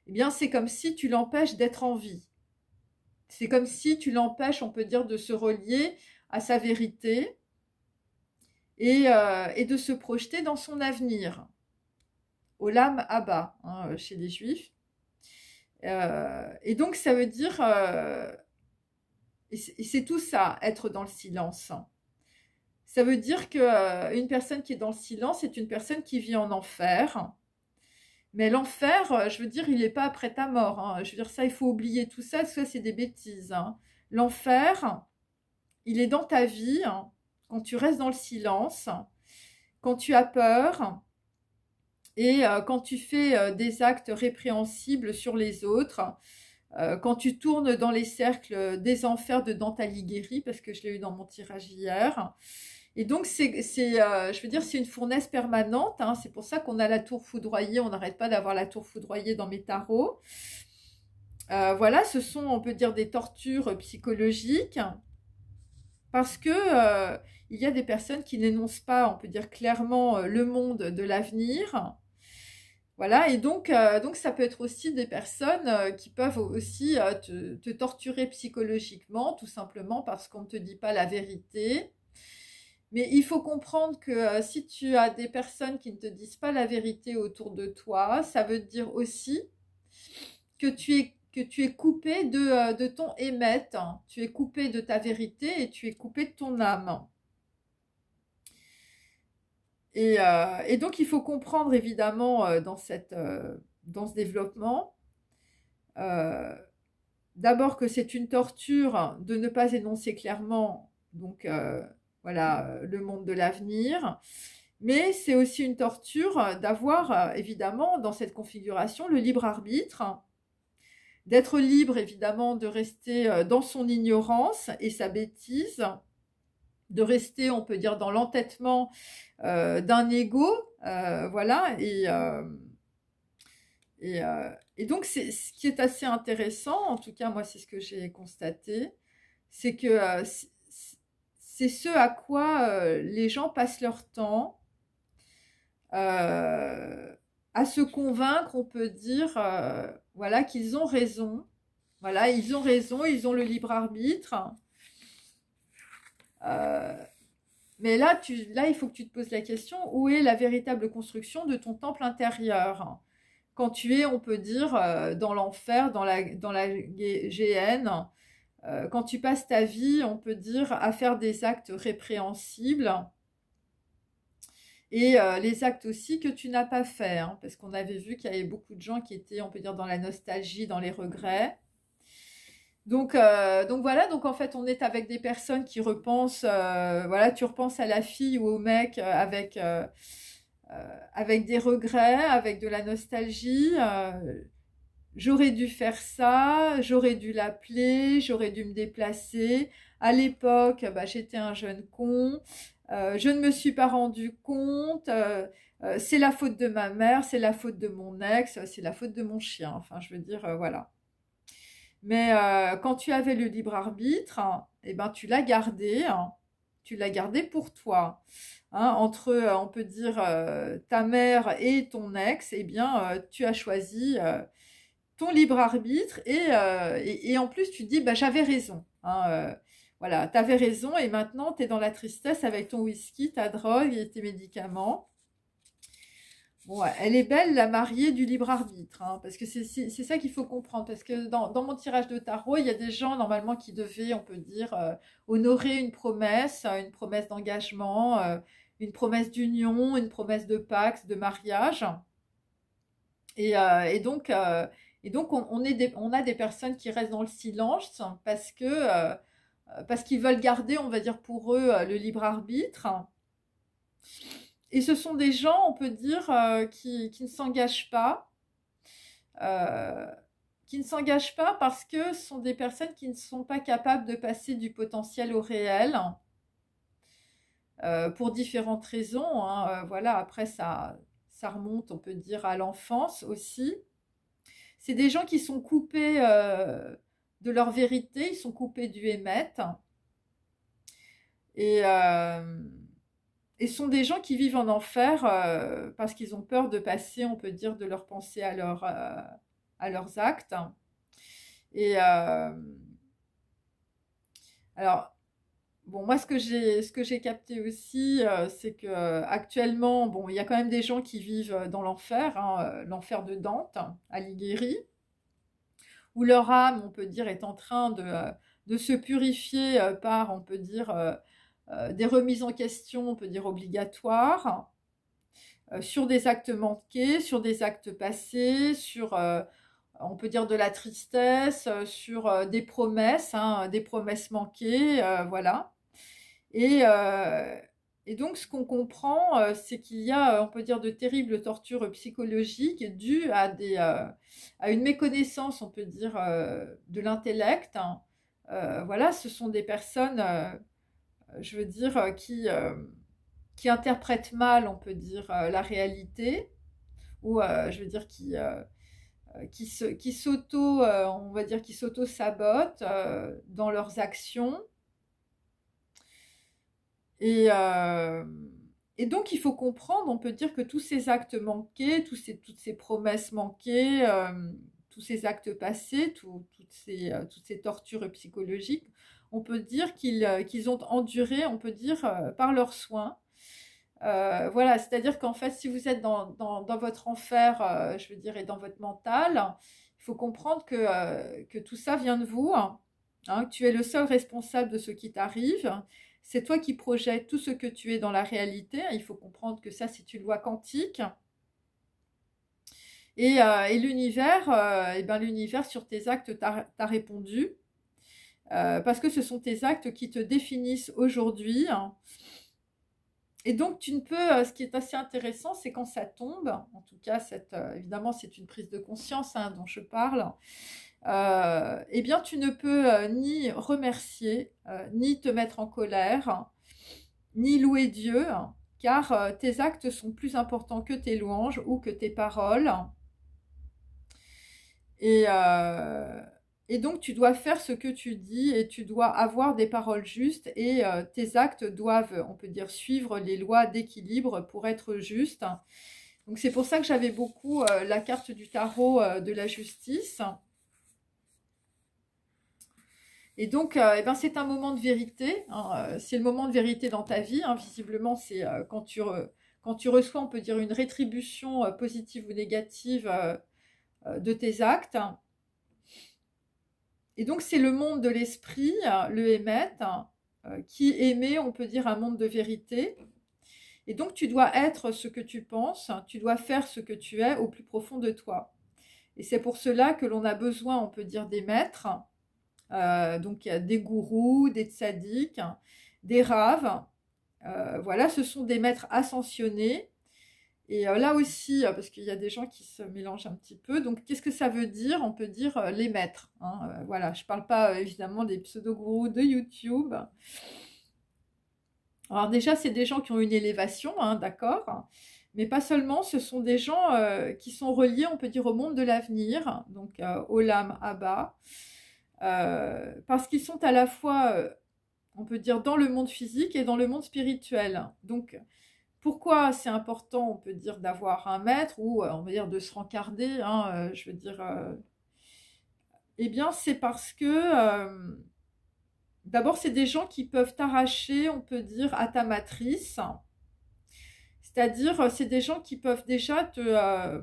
eh bien, c'est comme si tu l'empêches d'être en vie. C'est comme si tu l'empêches, on peut dire, de se relier à sa vérité et de se projeter dans son avenir. Olam Abba, hein, chez les Juifs. Et donc, ça veut dire, et c'est tout ça, être dans le silence. Ça veut dire qu'une personne qui est dans le silence est une personne qui vit en enfer. Mais l'enfer, je veux dire, il n'est pas après ta mort, hein. Je veux dire, ça, il faut oublier tout ça, ça, c'est des bêtises, hein. L'enfer, il est dans ta vie, hein, quand tu restes dans le silence, quand tu as peur et quand tu fais des actes répréhensibles sur les autres, quand tu tournes dans les cercles des enfers de Dante Alighieri, parce que je l'ai eu dans mon tirage hier. Et donc, je veux dire, c'est une fournaise permanente, hein. C'est pour ça qu'on a la tour foudroyée. On n'arrête pas d'avoir la tour foudroyée dans mes tarots. Voilà, ce sont, on peut dire, des tortures psychologiques. Parce que il y a des personnes qui n'énoncent pas, on peut dire clairement, le monde de l'avenir. Voilà, et donc ça peut être aussi des personnes qui peuvent aussi te torturer psychologiquement, tout simplement parce qu'on ne te dit pas la vérité. Mais il faut comprendre que si tu as des personnes qui ne te disent pas la vérité autour de toi, ça veut dire aussi que tu es coupé de ton émet, hein. Tu es coupé de ta vérité et tu es coupé de ton âme. Et donc, il faut comprendre évidemment dans ce développement, euh, d'abord que c'est une torture de ne pas énoncer clairement, donc voilà, le monde de l'avenir. Mais c'est aussi une torture d'avoir évidemment dans cette configuration le libre arbitre, d'être libre évidemment de rester dans son ignorance et sa bêtise, de rester, on peut dire, dans l'entêtement d'un ego, voilà, et donc ce qui est assez intéressant, en tout cas moi c'est ce que j'ai constaté, c'est que c'est ce à quoi les gens passent leur temps à se convaincre, on peut dire, voilà, qu'ils ont raison, voilà, ils ont raison, ils ont le libre arbitre. Mais là, il faut que tu te poses la question, où est la véritable construction de ton temple intérieur? Quand tu es, on peut dire, dans l'enfer, dans la géhenne, quand tu passes ta vie, on peut dire, à faire des actes répréhensibles, et les actes aussi que tu n'as pas faits, hein, parce qu'on avait vu qu'il y avait beaucoup de gens qui étaient, on peut dire, dans la nostalgie, dans les regrets. Donc voilà, donc en fait, on est avec des personnes qui repensent, voilà, tu repenses à la fille ou au mec avec des regrets, avec de la nostalgie. J'aurais dû faire ça, j'aurais dû l'appeler, j'aurais dû me déplacer. À l'époque, bah, j'étais un jeune con, je ne me suis pas rendu compte. C'est la faute de ma mère, c'est la faute de mon ex, c'est la faute de mon chien. Enfin, je veux dire, voilà. Mais quand tu avais le libre arbitre, hein, eh ben, tu l'as gardé, hein, tu l'as gardé pour toi. Hein, entre, on peut dire, ta mère et ton ex, eh bien, tu as choisi ton libre arbitre et en plus, tu te dis, bah, j'avais raison. Hein, voilà, tu avais raison et maintenant, tu es dans la tristesse avec ton whisky, ta drogue et tes médicaments. Bon, ouais, elle est belle, la mariée du libre arbitre, hein, parce que c'est ça qu'il faut comprendre. Parce que dans mon tirage de tarot, il y a des gens normalement qui devaient, on peut dire, honorer une promesse d'engagement, une promesse d'union, une promesse de pacte, de mariage. Et, euh, et donc, euh, et donc on a des personnes qui restent dans le silence parce qu'ils veulent garder, on va dire pour eux, le libre arbitre. Et ce sont des gens, on peut dire, qui ne s'engagent pas. euh, qui ne s'engagent pas parce que ce sont des personnes qui ne sont pas capables de passer du potentiel au réel. pour différentes raisons, hein. Voilà, après ça remonte, on peut dire, à l'enfance aussi. C'est des gens qui sont coupés de leur vérité, ils sont coupés du émet. Et, sont des gens qui vivent en enfer parce qu'ils ont peur de passer, on peut dire, de leurs pensées à leurs actes. Et alors, bon, moi, ce que j'ai capté aussi, c'est que actuellement, bon, il y a quand même des gens qui vivent dans l'enfer, hein, l'enfer de Dante, Alighieri, où leur âme, on peut dire, est en train de se purifier par, on peut dire, des remises en question, on peut dire, obligatoires, sur des actes manqués, sur des actes passés, sur, on peut dire, de la tristesse, sur des promesses manquées, voilà. Et, donc, ce qu'on comprend, c'est qu'il y a, on peut dire, de terribles tortures psychologiques dues à une méconnaissance, on peut dire, de l'intellect, hein. Voilà, ce sont des personnes, je veux dire, qui interprètent mal, on peut dire, la réalité, ou je veux dire, qui s'auto, on va dire, qui s'auto-sabotent dans leurs actions. Et, donc, il faut comprendre, on peut dire que tous ces actes manqués, toutes ces promesses manquées, tous ces actes passés, toutes ces tortures psychologiques, on peut dire qu'ils ont enduré, on peut dire, par leurs soins. Voilà, c'est-à-dire qu'en fait, si vous êtes dans votre enfer, je veux dire, et dans votre mental, il faut comprendre que tout ça vient de vous, hein, que tu es le seul responsable de ce qui t'arrive. C'est toi qui projettes tout ce que tu es dans la réalité. Il faut comprendre que ça, c'est une loi quantique. Et l'univers, l'univers sur tes actes t'a répondu. Parce que ce sont tes actes qui te définissent aujourd'hui. Et donc, tu ne peux, ce qui est assez intéressant, c'est quand ça tombe, en tout cas, évidemment, c'est une prise de conscience, hein, dont je parle, eh bien, tu ne peux ni remercier, ni te mettre en colère, ni louer Dieu, car tes actes sont plus importants que tes louanges ou que tes paroles. Et, donc, tu dois faire ce que tu dis et tu dois avoir des paroles justes et tes actes doivent, on peut dire, suivre les lois d'équilibre pour être justes. Donc, c'est pour ça que j'avais beaucoup la carte du tarot de la justice. Et donc, c'est un moment de vérité, hein, c'est le moment de vérité dans ta vie, hein, visiblement, c'est quand tu reçois, on peut dire, une rétribution positive ou négative de tes actes. Et donc, c'est le monde de l'esprit, le émet, qui émet, on peut dire, un monde de vérité. Et donc, tu dois être ce que tu penses, tu dois faire ce que tu es au plus profond de toi. Et c'est pour cela que l'on a besoin, on peut dire, des maîtres. Donc, il y a des gourous, des tzadiks, des raves. Voilà, ce sont des maîtres ascensionnés. Et là aussi, parce qu'il y a des gens qui se mélangent un petit peu. Donc, qu'est-ce que ça veut dire? On peut dire les maîtres, hein. Voilà, je ne parle pas évidemment des pseudo-gourous de YouTube. Alors déjà, c'est des gens qui ont une élévation, hein, d'accord? Mais pas seulement, ce sont des gens qui sont reliés, on peut dire, au monde de l'avenir, donc Olam Abba. Parce qu'ils sont à la fois, on peut dire, dans le monde physique et dans le monde spirituel. Donc, pourquoi c'est important, on peut dire, d'avoir un maître ou, on va dire, de se rencarder, hein, je veux dire, eh bien, c'est parce que, d'abord, c'est des gens qui peuvent t'arracher, on peut dire, à ta matrice. C'est-à-dire, c'est des gens qui peuvent déjà te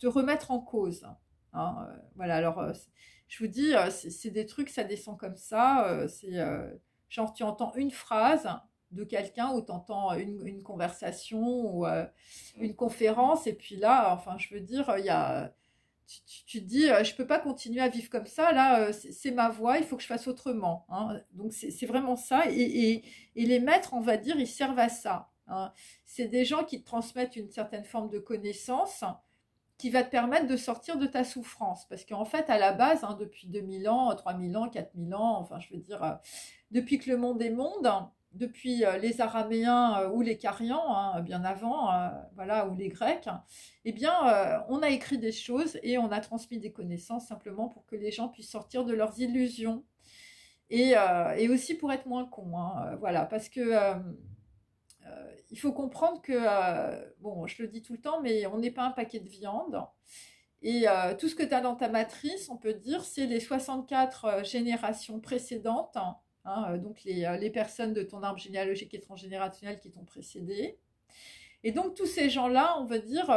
remettre en cause, hein. Voilà, alors, je vous dis, c'est des trucs, ça descend comme ça. C'est genre, tu entends une phrase de quelqu'un ou tu entends une conversation ou une conférence. Et puis là, enfin, je veux dire, tu te dis, je ne peux pas continuer à vivre comme ça. Là, c'est ma voie, il faut que je fasse autrement, hein. Donc, c'est vraiment ça. Et les maîtres, on va dire, ils servent à ça, hein. C'est des gens qui te transmettent une certaine forme de connaissance qui va te permettre de sortir de ta souffrance. Parce qu'en fait, à la base, hein, depuis 2000 ans, 3000 ans, 4000 ans, enfin, je veux dire, depuis que le monde est monde, depuis les Araméens ou les Carians, hein, bien avant, voilà, ou les Grecs, eh bien, on a écrit des choses et on a transmis des connaissances simplement pour que les gens puissent sortir de leurs illusions et aussi pour être moins cons, hein, voilà, parce que il faut comprendre que, bon, je le dis tout le temps, mais on n'est pas un paquet de viande. Et tout ce que tu as dans ta matrice, on peut dire, c'est les 64 générations précédentes, hein, donc les personnes de ton arbre généalogique et transgénérationnel qui t'ont précédé. Et donc tous ces gens-là, on va dire,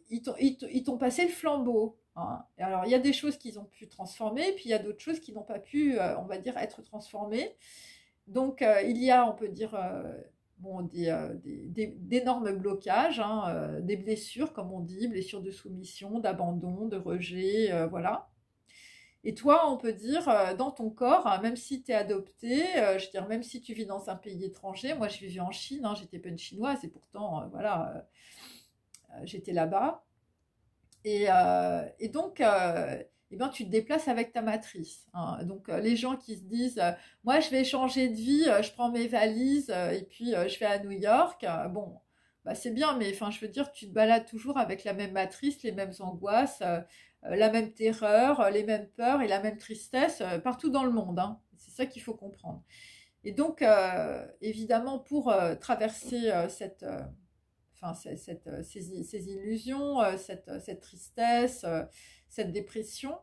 ils t'ont passé le flambeau. Hein. Et alors il y a des choses qu'ils ont pu transformer, puis il y a d'autres choses qui n'ont pas pu, on va dire, être transformées. Donc il y a, on peut dire, bon, d'énormes blocages, hein, des blessures, comme on dit, blessures de soumission, d'abandon, de rejet, voilà. Et toi, on peut dire, dans ton corps, hein, même si tu es adopté, je veux dire, même si tu vis dans un pays étranger, moi je vivais en Chine, hein, j'étais pas une chinoise et pourtant, voilà, j'étais là-bas. Et donc, eh ben, tu te déplaces avec ta matrice. Hein. Donc, les gens qui se disent, moi, je vais changer de vie, je prends mes valises et puis je vais à New York. Bon, bah, c'est bien, mais enfin, je veux dire, tu te balades toujours avec la même matrice, les mêmes angoisses, la même terreur, les mêmes peurs et la même tristesse partout dans le monde. Hein. C'est ça qu'il faut comprendre. Et donc, évidemment, pour traverser enfin, ces illusions, cette tristesse, cette dépression,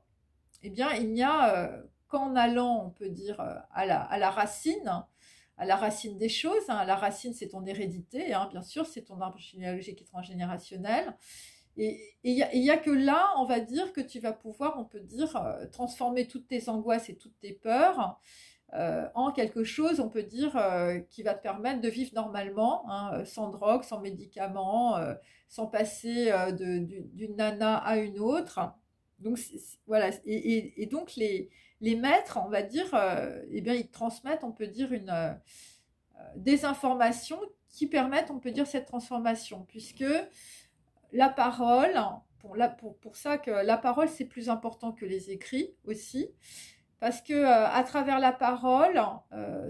eh bien, il n'y a qu'en allant, on peut dire, à la racine des choses. Hein. La racine, c'est ton hérédité, hein, bien sûr, c'est ton arbre généalogique et transgénérationnel. Et il n'y a que là, on va dire, que tu vas pouvoir, on peut dire, transformer toutes tes angoisses et toutes tes peurs en quelque chose, on peut dire, qui va te permettre de vivre normalement, hein, sans drogue, sans médicaments, sans passer d'une nana à une autre. Donc voilà, et donc les maîtres, on va dire, eh bien, ils te transmettent, on peut dire, des informations qui permettent, on peut dire, cette transformation, puisque la parole, pour ça que la parole, c'est plus important que les écrits aussi, parce que à travers la parole,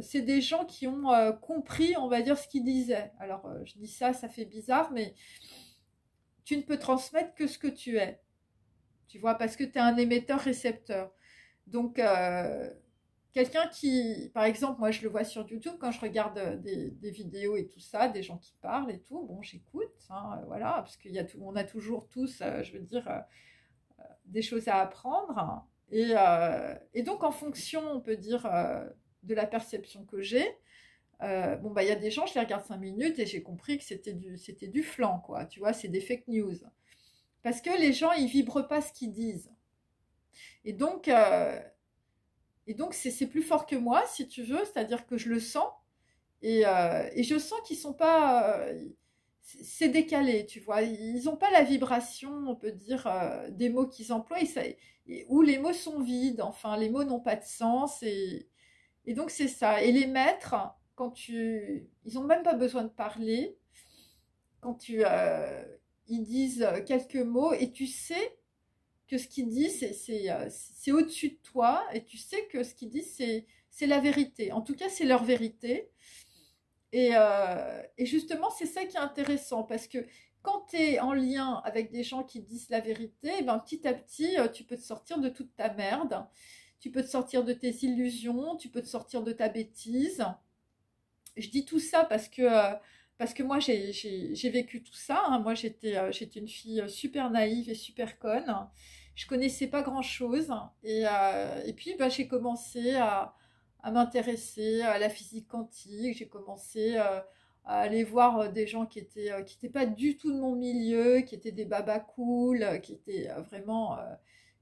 c'est des gens qui ont compris, on va dire, ce qu'ils disaient. Alors, je dis ça, ça fait bizarre, mais tu ne peux transmettre que ce que tu es. Tu vois, parce que tu es un émetteur-récepteur. Donc, quelqu'un qui, par exemple, moi je le vois sur YouTube quand je regarde des vidéos et tout ça, des gens qui parlent et tout, bon, j'écoute, hein, voilà, parce on a toujours tous, je veux dire, des choses à apprendre. Et donc, en fonction, on peut dire, de la perception que j'ai, bon, bah, il y a des gens, je les regarde 5 minutes et j'ai compris que c'était du flan, quoi. Tu vois, c'est des fake news. Parce que les gens, ils vibrent pas ce qu'ils disent. Et donc, c'est plus fort que moi, si tu veux, c'est-à-dire que je le sens. Et je sens qu'ils sont pas. C'est décalé, tu vois. Ils n'ont pas la vibration, on peut dire, des mots qu'ils emploient, où les mots sont vides, enfin, les mots n'ont pas de sens. Et donc, c'est ça. Et les maîtres, ils n'ont même pas besoin de parler. Quand ils disent quelques mots, et tu sais que ce qu'ils disent, c'est au-dessus de toi, et tu sais que ce qu'ils disent, c'est la vérité. En tout cas, c'est leur vérité. Et justement, c'est ça qui est intéressant, parce que quand tu es en lien avec des gens qui disent la vérité, eh ben, petit à petit, tu peux te sortir de toute ta merde, tu peux te sortir de tes illusions, tu peux te sortir de ta bêtise. Je dis tout ça parce que moi, j'ai vécu tout ça. Hein. Moi, j'étais une fille super naïve et super conne. Je connaissais pas grand-chose. Et puis, bah, j'ai commencé à m'intéresser à la physique quantique. J'ai commencé à aller voir des gens qui étaient pas du tout de mon milieu, qui étaient des babas cool, qui étaient vraiment...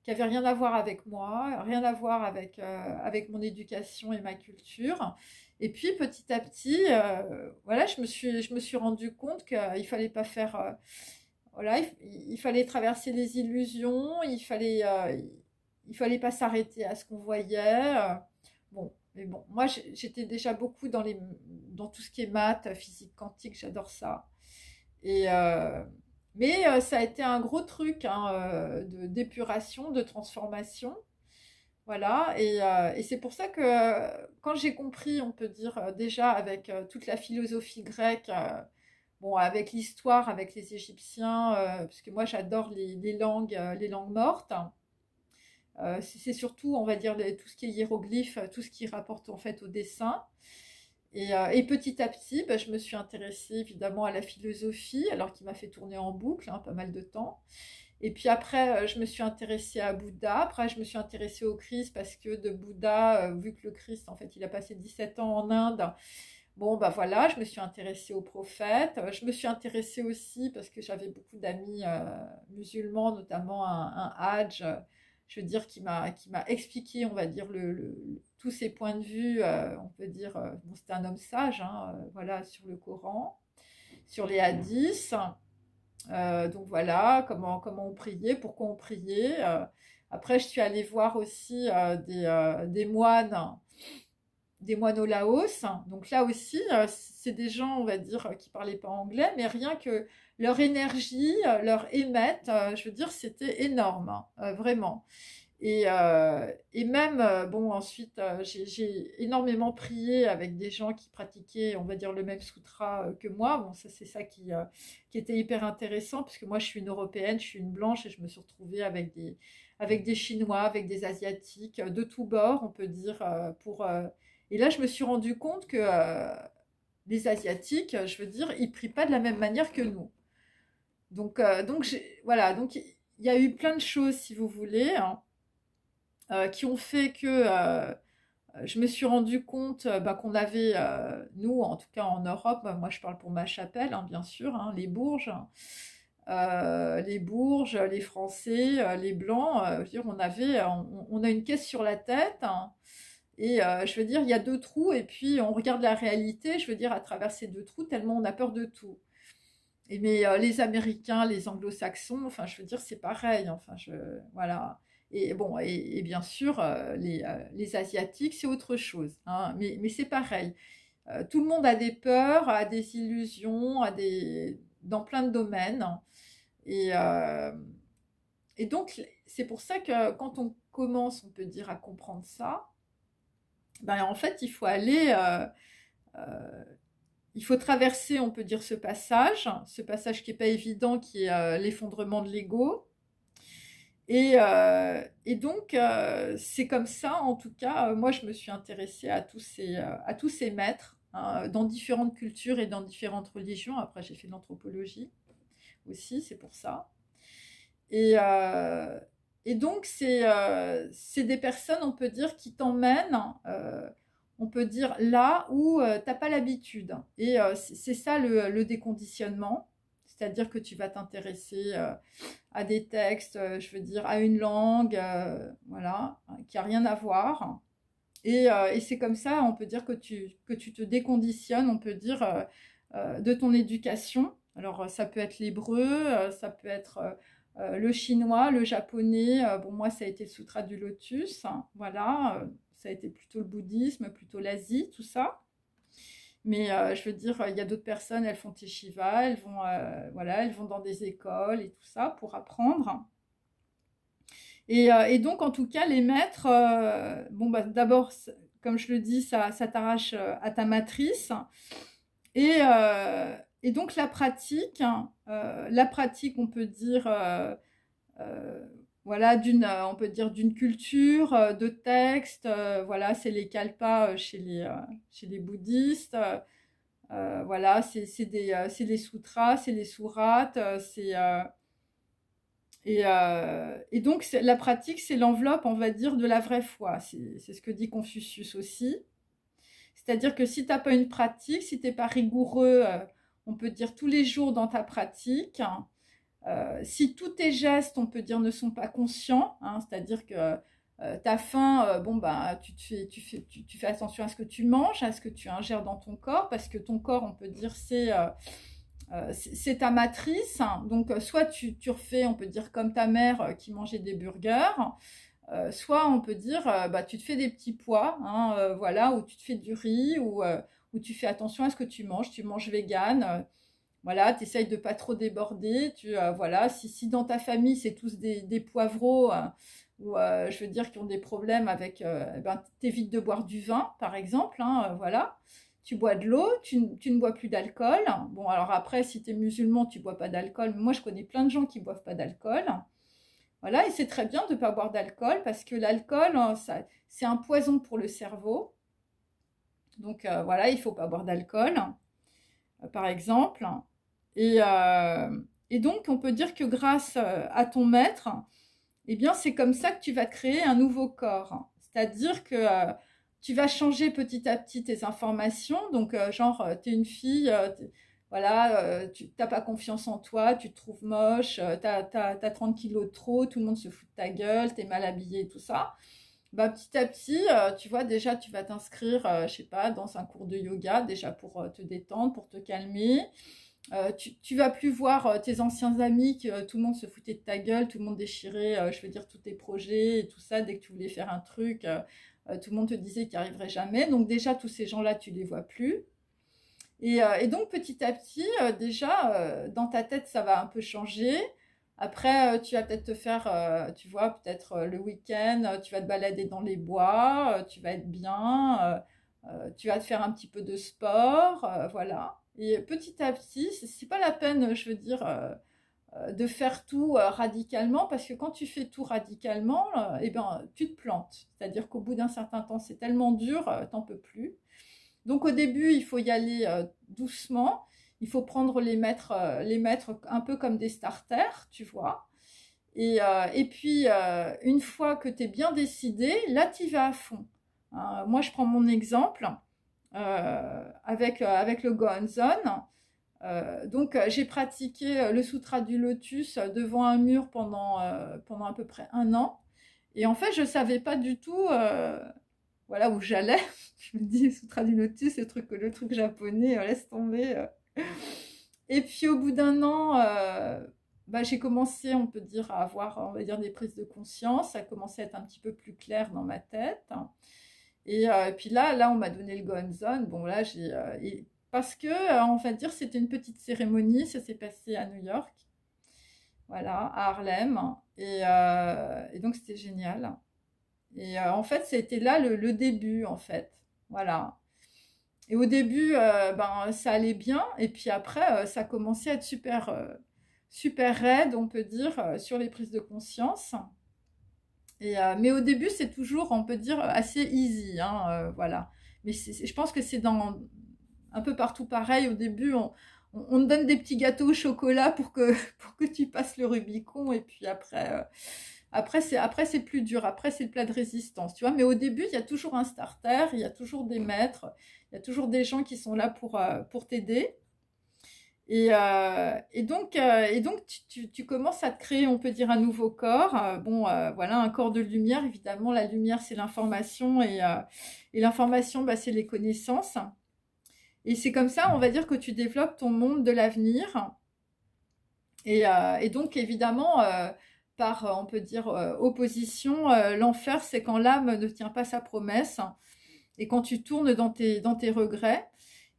qui avaient rien à voir avec moi, rien à voir avec mon éducation et ma culture. Et puis petit à petit, voilà, je me suis rendu compte qu'il fallait pas faire, voilà, il fallait traverser les illusions, il fallait pas s'arrêter à ce qu'on voyait. Bon, mais bon, moi j'étais déjà beaucoup dans tout ce qui est maths, physique quantique, j'adore ça. Et mais ça a été un gros truc, hein, d'épuration, de transformation. Voilà, et c'est pour ça que quand j'ai compris, on peut dire déjà avec toute la philosophie grecque, bon, avec l'histoire, avec les Égyptiens, parce que moi j'adore les langues mortes. C'est surtout, on va dire, tout ce qui est hiéroglyphe, tout ce qui rapporte en fait au dessin. Et petit à petit, bah, je me suis intéressée évidemment à la philosophie, alors qui m'a fait tourner en boucle hein, pas mal de temps. Et puis après, je me suis intéressée à Bouddha. Après, je me suis intéressée au Christ parce que de Bouddha, vu que le Christ, en fait, il a passé 17 ans en Inde. Bon, bah voilà, je me suis intéressée aux prophètes. Je me suis intéressée aussi parce que j'avais beaucoup d'amis musulmans, notamment un Hadj, je veux dire, qui m'a expliqué, on va dire, tous ses points de vue. On peut dire, bon, c'était un homme sage, hein, voilà, sur le Coran, sur les hadiths. Donc voilà, comment on priait, pourquoi on priait. Après, je suis allée voir aussi des moines au Laos. Donc là aussi, c'est des gens, on va dire, qui parlaient pas anglais, mais rien que leur énergie, leur émettre, je veux dire, c'était énorme, hein, vraiment. Et même, bon, ensuite, j'ai énormément prié avec des gens qui pratiquaient, on va dire, le même sutra que moi. Bon, ça, c'est ça qui était hyper intéressant, parce que moi, je suis une Européenne, je suis une blanche, et je me suis retrouvée avec des Chinois, avec des Asiatiques, de tous bords, on peut dire, et là, je me suis rendu compte que les Asiatiques, je veux dire, ils prient pas de la même manière que nous. Donc voilà, donc il y a eu plein de choses, si vous voulez, hein, qui ont fait que je me suis rendu compte bah, qu'on avait, nous, en tout cas en Europe, bah, moi je parle pour ma chapelle, hein, bien sûr, hein, les Bourges, les Français, les Blancs, je veux dire, on a une caisse sur la tête, hein, et je veux dire, il y a deux trous, et puis on regarde la réalité, je veux dire, à travers ces deux trous, tellement on a peur de tout. Mais les Américains, les Anglo-Saxons, enfin, je veux dire, c'est pareil. Enfin, voilà. Et bon, et bien sûr, les Asiatiques, c'est autre chose. Hein, mais c'est pareil. Tout le monde a des peurs, a des illusions, dans plein de domaines. Et, euh, et donc, c'est pour ça que quand on commence, on peut dire, à comprendre ça, ben, en fait, euh, il faut traverser, on peut dire, ce passage qui n'est pas évident, qui est l'effondrement de l'ego. Et donc, c'est comme ça, en tout cas, moi, je me suis intéressée à tous ces maîtres, hein, dans différentes cultures et dans différentes religions. Après, j'ai fait de l'anthropologie aussi, c'est pour ça. Et, euh, et donc, c'est des personnes, on peut dire, qui t'emmènent, on peut dire, là où t'as pas l'habitude. Et c'est ça le déconditionnement. C'est-à-dire que tu vas t'intéresser à des textes, je veux dire, à une langue, voilà, qui a rien à voir. Et c'est comme ça, on peut dire que tu te déconditionnes, on peut dire, de ton éducation. Alors, ça peut être l'hébreu, ça peut être le chinois, le japonais. Bon, moi, ça a été le sutra du lotus, hein, voilà. Ça a été plutôt le bouddhisme, plutôt l'Asie, tout ça. Mais je veux dire, il y a d'autres personnes, elles font teshiva, voilà, elles vont dans des écoles et tout ça pour apprendre. Et donc, en tout cas, les maîtres, bon, bah, d'abord, comme je le dis, ça t'arrache à ta matrice. Et donc, la pratique, on peut dire, euh, voilà, on peut dire d'une culture, de texte, voilà, c'est les kalpas chez les bouddhistes. Voilà, c'est les sutras, c'est les sourates, et donc la pratique, c'est l'enveloppe, on va dire, de la vraie foi. C'est ce que dit Confucius aussi. C'est-à-dire que si tu n'as pas une pratique, si tu n'es pas rigoureux, on peut dire tous les jours dans ta pratique, hein, si tous tes gestes, on peut dire, ne sont pas conscients, hein, c'est-à-dire que t'as faim, bon bah tu fais attention à ce que tu manges, à ce que tu ingères dans ton corps, parce que ton corps, on peut dire, c'est ta matrice. Hein. Donc soit tu refais, on peut dire, comme ta mère qui mangeait des burgers, soit on peut dire, bah tu te fais des petits pois, hein, voilà, ou tu te fais du riz, ou tu fais attention à ce que tu manges vegan. Voilà, tu essayes de pas trop déborder. Voilà, si dans ta famille c'est tous des poivreaux, ou je veux dire qui ont des problèmes avec, t'évites de boire du vin, par exemple, hein, voilà. Tu bois de l'eau, tu ne bois plus d'alcool. Bon, alors après, si tu es musulman, tu bois pas d'alcool. Moi, je connais plein de gens qui boivent pas d'alcool. Voilà, et c'est très bien de ne pas boire d'alcool parce que l'alcool, c'est un poison pour le cerveau. Donc voilà, il ne faut pas boire d'alcool, par exemple. Et, et donc, on peut dire que grâce à ton maître, eh bien, c'est comme ça que tu vas créer un nouveau corps. C'est-à-dire que tu vas changer petit à petit tes informations. Donc, genre, tu es une fille, voilà, tu n'as pas confiance en toi, tu te trouves moche, tu as 30 kilos de trop, tout le monde se fout de ta gueule, tu es mal habillée, tout ça. Bah, petit à petit, tu vois, déjà, tu vas t'inscrire, je sais pas, dans un cours de yoga, déjà pour te détendre, pour te calmer. Tu vas plus voir tes anciens amis que tout le monde se foutait de ta gueule, tout le monde déchirait, je veux dire, tous tes projets et tout ça. Dès que tu voulais faire un truc, tout le monde te disait qu'il n'y arriverait jamais. Donc déjà, tous ces gens-là, tu les vois plus. Et donc, petit à petit, déjà, dans ta tête, ça va un peu changer. Après, tu vas peut-être te faire, tu vois, peut-être le week-end, tu vas te balader dans les bois, tu vas être bien, tu vas te faire un petit peu de sport, voilà. Et petit à petit, c'est pas la peine, je veux dire, de faire tout radicalement, parce que quand tu fais tout radicalement, eh ben, tu te plantes. C'est-à-dire qu'au bout d'un certain temps, c'est tellement dur, t'en peux plus. Donc au début, il faut y aller doucement. Il faut prendre les maîtres un peu comme des starters, tu vois. Et puis, une fois que tu es bien décidé, là, tu y vas à fond. Moi, je prends mon exemple avec le Gohanzon. Donc, j'ai pratiqué le Sutra du Lotus devant un mur pendant à peu près 1 an. Et en fait, je ne savais pas du tout voilà où j'allais. Je me dis, Sutra du Lotus, le truc japonais, laisse tomber. Et puis au bout d'1 an, j'ai commencé, on peut dire, à avoir, on va dire, des prises de conscience. Ça a commencé à être un petit peu plus clair dans ma tête. Et puis là, on m'a donné le Gohanzon. Bon, là, parce que, on va dire, c'était une petite cérémonie. Ça s'est passé à New York, voilà, à Harlem. Et donc, c'était génial. Et en fait, c'était là le début, en fait. Voilà. Et au début, ça allait bien. Et puis après, ça commençait à être super raide, on peut dire, sur les prises de conscience. Mais au début, c'est toujours, on peut dire, assez easy. Hein, voilà. Mais je pense que c'est un peu partout pareil. Au début, on te donne des petits gâteaux au chocolat pour que tu passes le Rubicon. Et puis après, c'est plus dur. Après, c'est le plat de résistance, tu vois. Mais au début, il y a toujours un starter, il y a toujours des maîtres, il y a toujours des gens qui sont là pour t'aider. Et donc, tu commences à te créer, on peut dire, un nouveau corps. Voilà, un corps de lumière. Évidemment, la lumière, c'est l'information et l'information, c'est les connaissances. Et c'est comme ça, on va dire, que tu développes ton monde de l'avenir. Et donc, évidemment, par, on peut dire, opposition, l'enfer, c'est quand l'âme ne tient pas sa promesse et quand tu tournes dans tes regrets.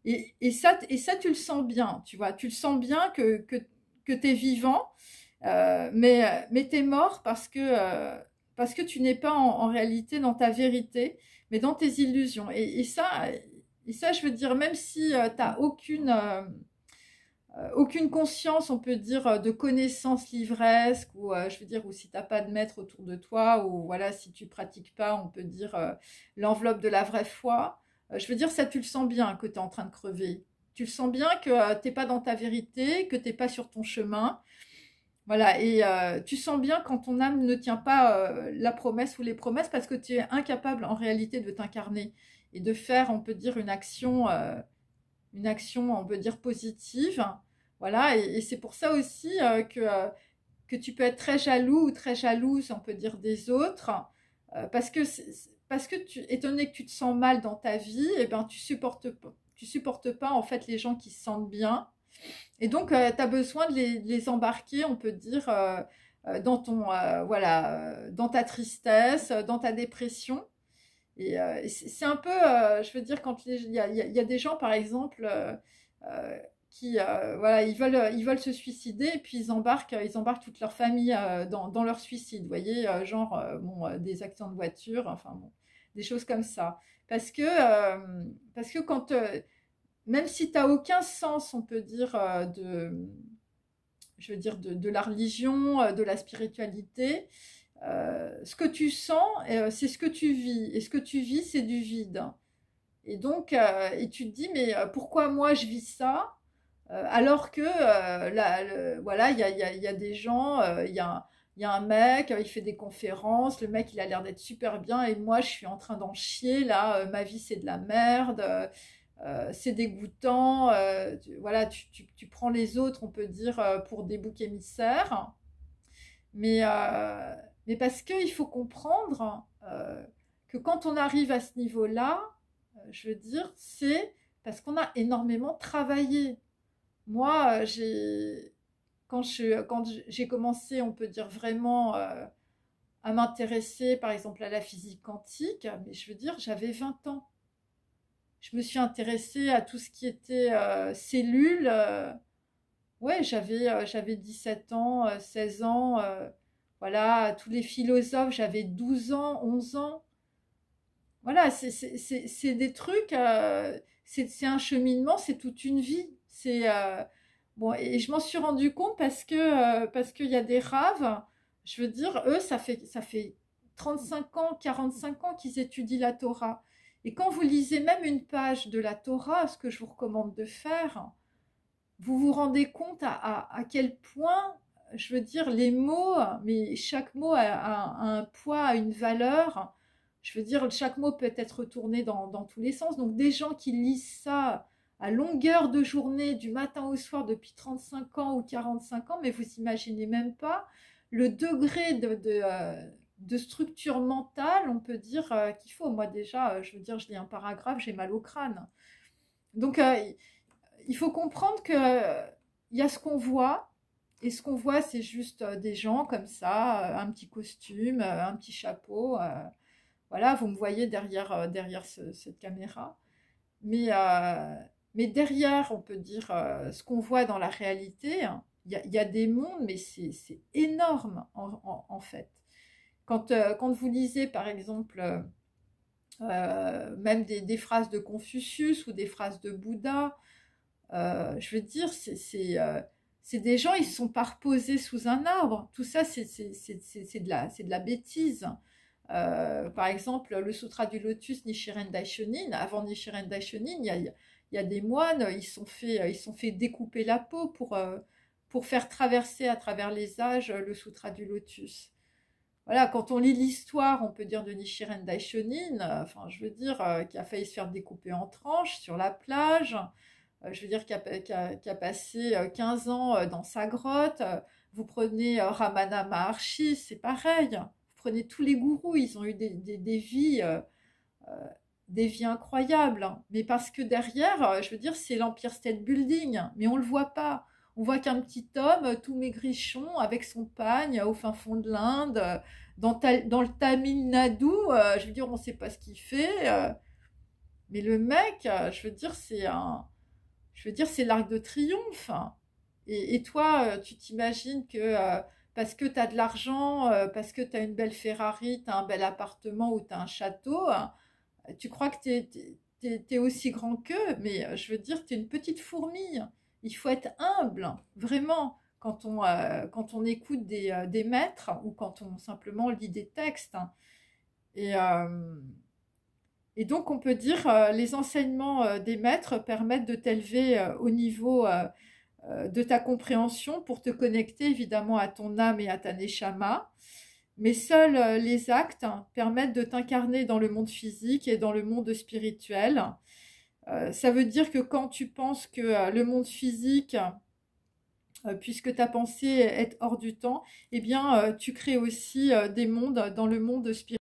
Et ça, tu le sens bien, tu vois. Tu le sens bien que tu es vivant, mais tu es mort parce que tu n'es pas en réalité dans ta vérité, mais dans tes illusions. Et ça, je veux dire, même si tu n'as aucune conscience, on peut dire, de connaissance livresque, ou je veux dire, ou si tu n'as pas de maître autour de toi, ou voilà, si tu pratiques pas, on peut dire, l'enveloppe de la vraie foi. Je veux dire, ça, tu le sens bien que tu es en train de crever. Tu le sens bien que tu n'es pas dans ta vérité, que tu n'es pas sur ton chemin. Voilà, et tu sens bien quand ton âme ne tient pas la promesse ou les promesses parce que tu es incapable en réalité de t'incarner et de faire, on peut dire, une action, on peut dire, positive. Voilà, et c'est pour ça aussi que tu peux être très jaloux ou très jalouse, on peut dire, des autres, parce que étant donné que tu te sens mal dans ta vie, eh ben, tu supportes pas en fait les gens qui se sentent bien. Et donc, tu as besoin de les embarquer, on peut dire, dans dans ta tristesse, dans ta dépression. Et c'est un peu, je veux dire, quand il y a des gens, par exemple, voilà, ils veulent se suicider et puis ils embarquent toute leur famille dans leur suicide. Vous voyez, genre des accidents de voiture, enfin bon, des choses comme ça. Parce que quand, même si tu n'as aucun sens, on peut dire, je veux dire, de la religion, de la spiritualité, ce que tu sens, c'est ce que tu vis. Et ce que tu vis, c'est du vide. Et donc, et tu te dis, mais pourquoi moi je vis ça alors que voilà, il y a des gens, il y a un mec, il fait des conférences, le mec il a l'air d'être super bien et moi je suis en train d'en chier là, ma vie c'est de la merde, c'est dégoûtant, voilà, tu prends les autres, on peut dire, pour des boucs émissaires, mais parce qu'il faut comprendre que quand on arrive à ce niveau-là, je veux dire, c'est parce qu'on a énormément travaillé. Moi, quand j'ai commencé, on peut dire vraiment à m'intéresser, par exemple, à la physique quantique, mais je veux dire, j'avais 20 ans. Je me suis intéressée à tout ce qui était cellules. Ouais, j'avais 17 ans, 16 ans. Voilà, tous les philosophes, j'avais 12 ans, 11 ans. Voilà, c'est des trucs, c'est un cheminement, c'est toute une vie. Bon, et je m'en suis rendu compte parce qu'il y a des raves, je veux dire, eux, ça fait 35 ans, 45 ans qu'ils étudient la Torah. Et quand vous lisez même une page de la Torah, ce que je vous recommande de faire, vous vous rendez compte à quel point, je veux dire, les mots, mais chaque mot a un poids, a une valeur. Je veux dire, chaque mot peut être retourné dans tous les sens. Donc, des gens qui lisent ça à longueur de journée, du matin au soir, depuis 35 ans ou 45 ans, mais vous imaginez même pas le degré de structure mentale, on peut dire, qu'il faut. Moi, déjà, je veux dire, je lis un paragraphe, j'ai mal au crâne. Donc, il faut comprendre qu'il y a ce qu'on voit, et ce qu'on voit, c'est juste des gens comme ça, un petit costume, un petit chapeau. Voilà, vous me voyez derrière cette caméra. Mais derrière, on peut dire, ce qu'on voit dans la réalité, hein, il y a des mondes, mais c'est énorme en fait. Quand vous lisez, par exemple, même des phrases de Confucius ou des phrases de Bouddha, je veux dire, c'est des gens, ils ne sont pas reposés sous un arbre. Tout ça, c'est de la bêtise. Par exemple, le Sutra du Lotus Nichiren Daishonin, avant Nichiren Daishonin, il y a des moines, ils sont fait découper la peau pour faire traverser à travers les âges le Sutra du Lotus. Voilà, quand on lit l'histoire, on peut dire de Nichiren Daishonin, enfin, je veux dire, qui a failli se faire découper en tranches sur la plage, je veux dire, qui a passé 15 ans dans sa grotte. Vous prenez Ramana Maharshi, c'est pareil. Vous prenez tous les gourous, ils ont eu des vies incroyables. Mais parce que derrière, je veux dire, c'est l'Empire State Building, mais on ne le voit pas. On voit qu'un petit homme tout maigrichon avec son pagne au fin fond de l'Inde, dans le Tamil Nadu, je veux dire, on ne sait pas ce qu'il fait. Mais le mec, je veux dire, c'est l'Arc de Triomphe. Et toi, tu t'imagines que parce que tu as de l'argent, parce que tu as une belle Ferrari, tu as un bel appartement ou tu as un château, tu crois que tu es aussi grand qu'eux, mais je veux dire, tu es une petite fourmi. Il faut être humble, vraiment, quand on écoute des maîtres ou quand on simplement lit des textes. Et, euh, et donc, on peut dire, les enseignements des maîtres permettent de t'élever au niveau de ta compréhension pour te connecter évidemment à ton âme et à ta neshama. Mais seuls les actes permettent de t'incarner dans le monde physique et dans le monde spirituel. Ça veut dire que quand tu penses que le monde physique, puisque ta pensée est hors du temps, eh bien, tu crées aussi des mondes dans le monde spirituel.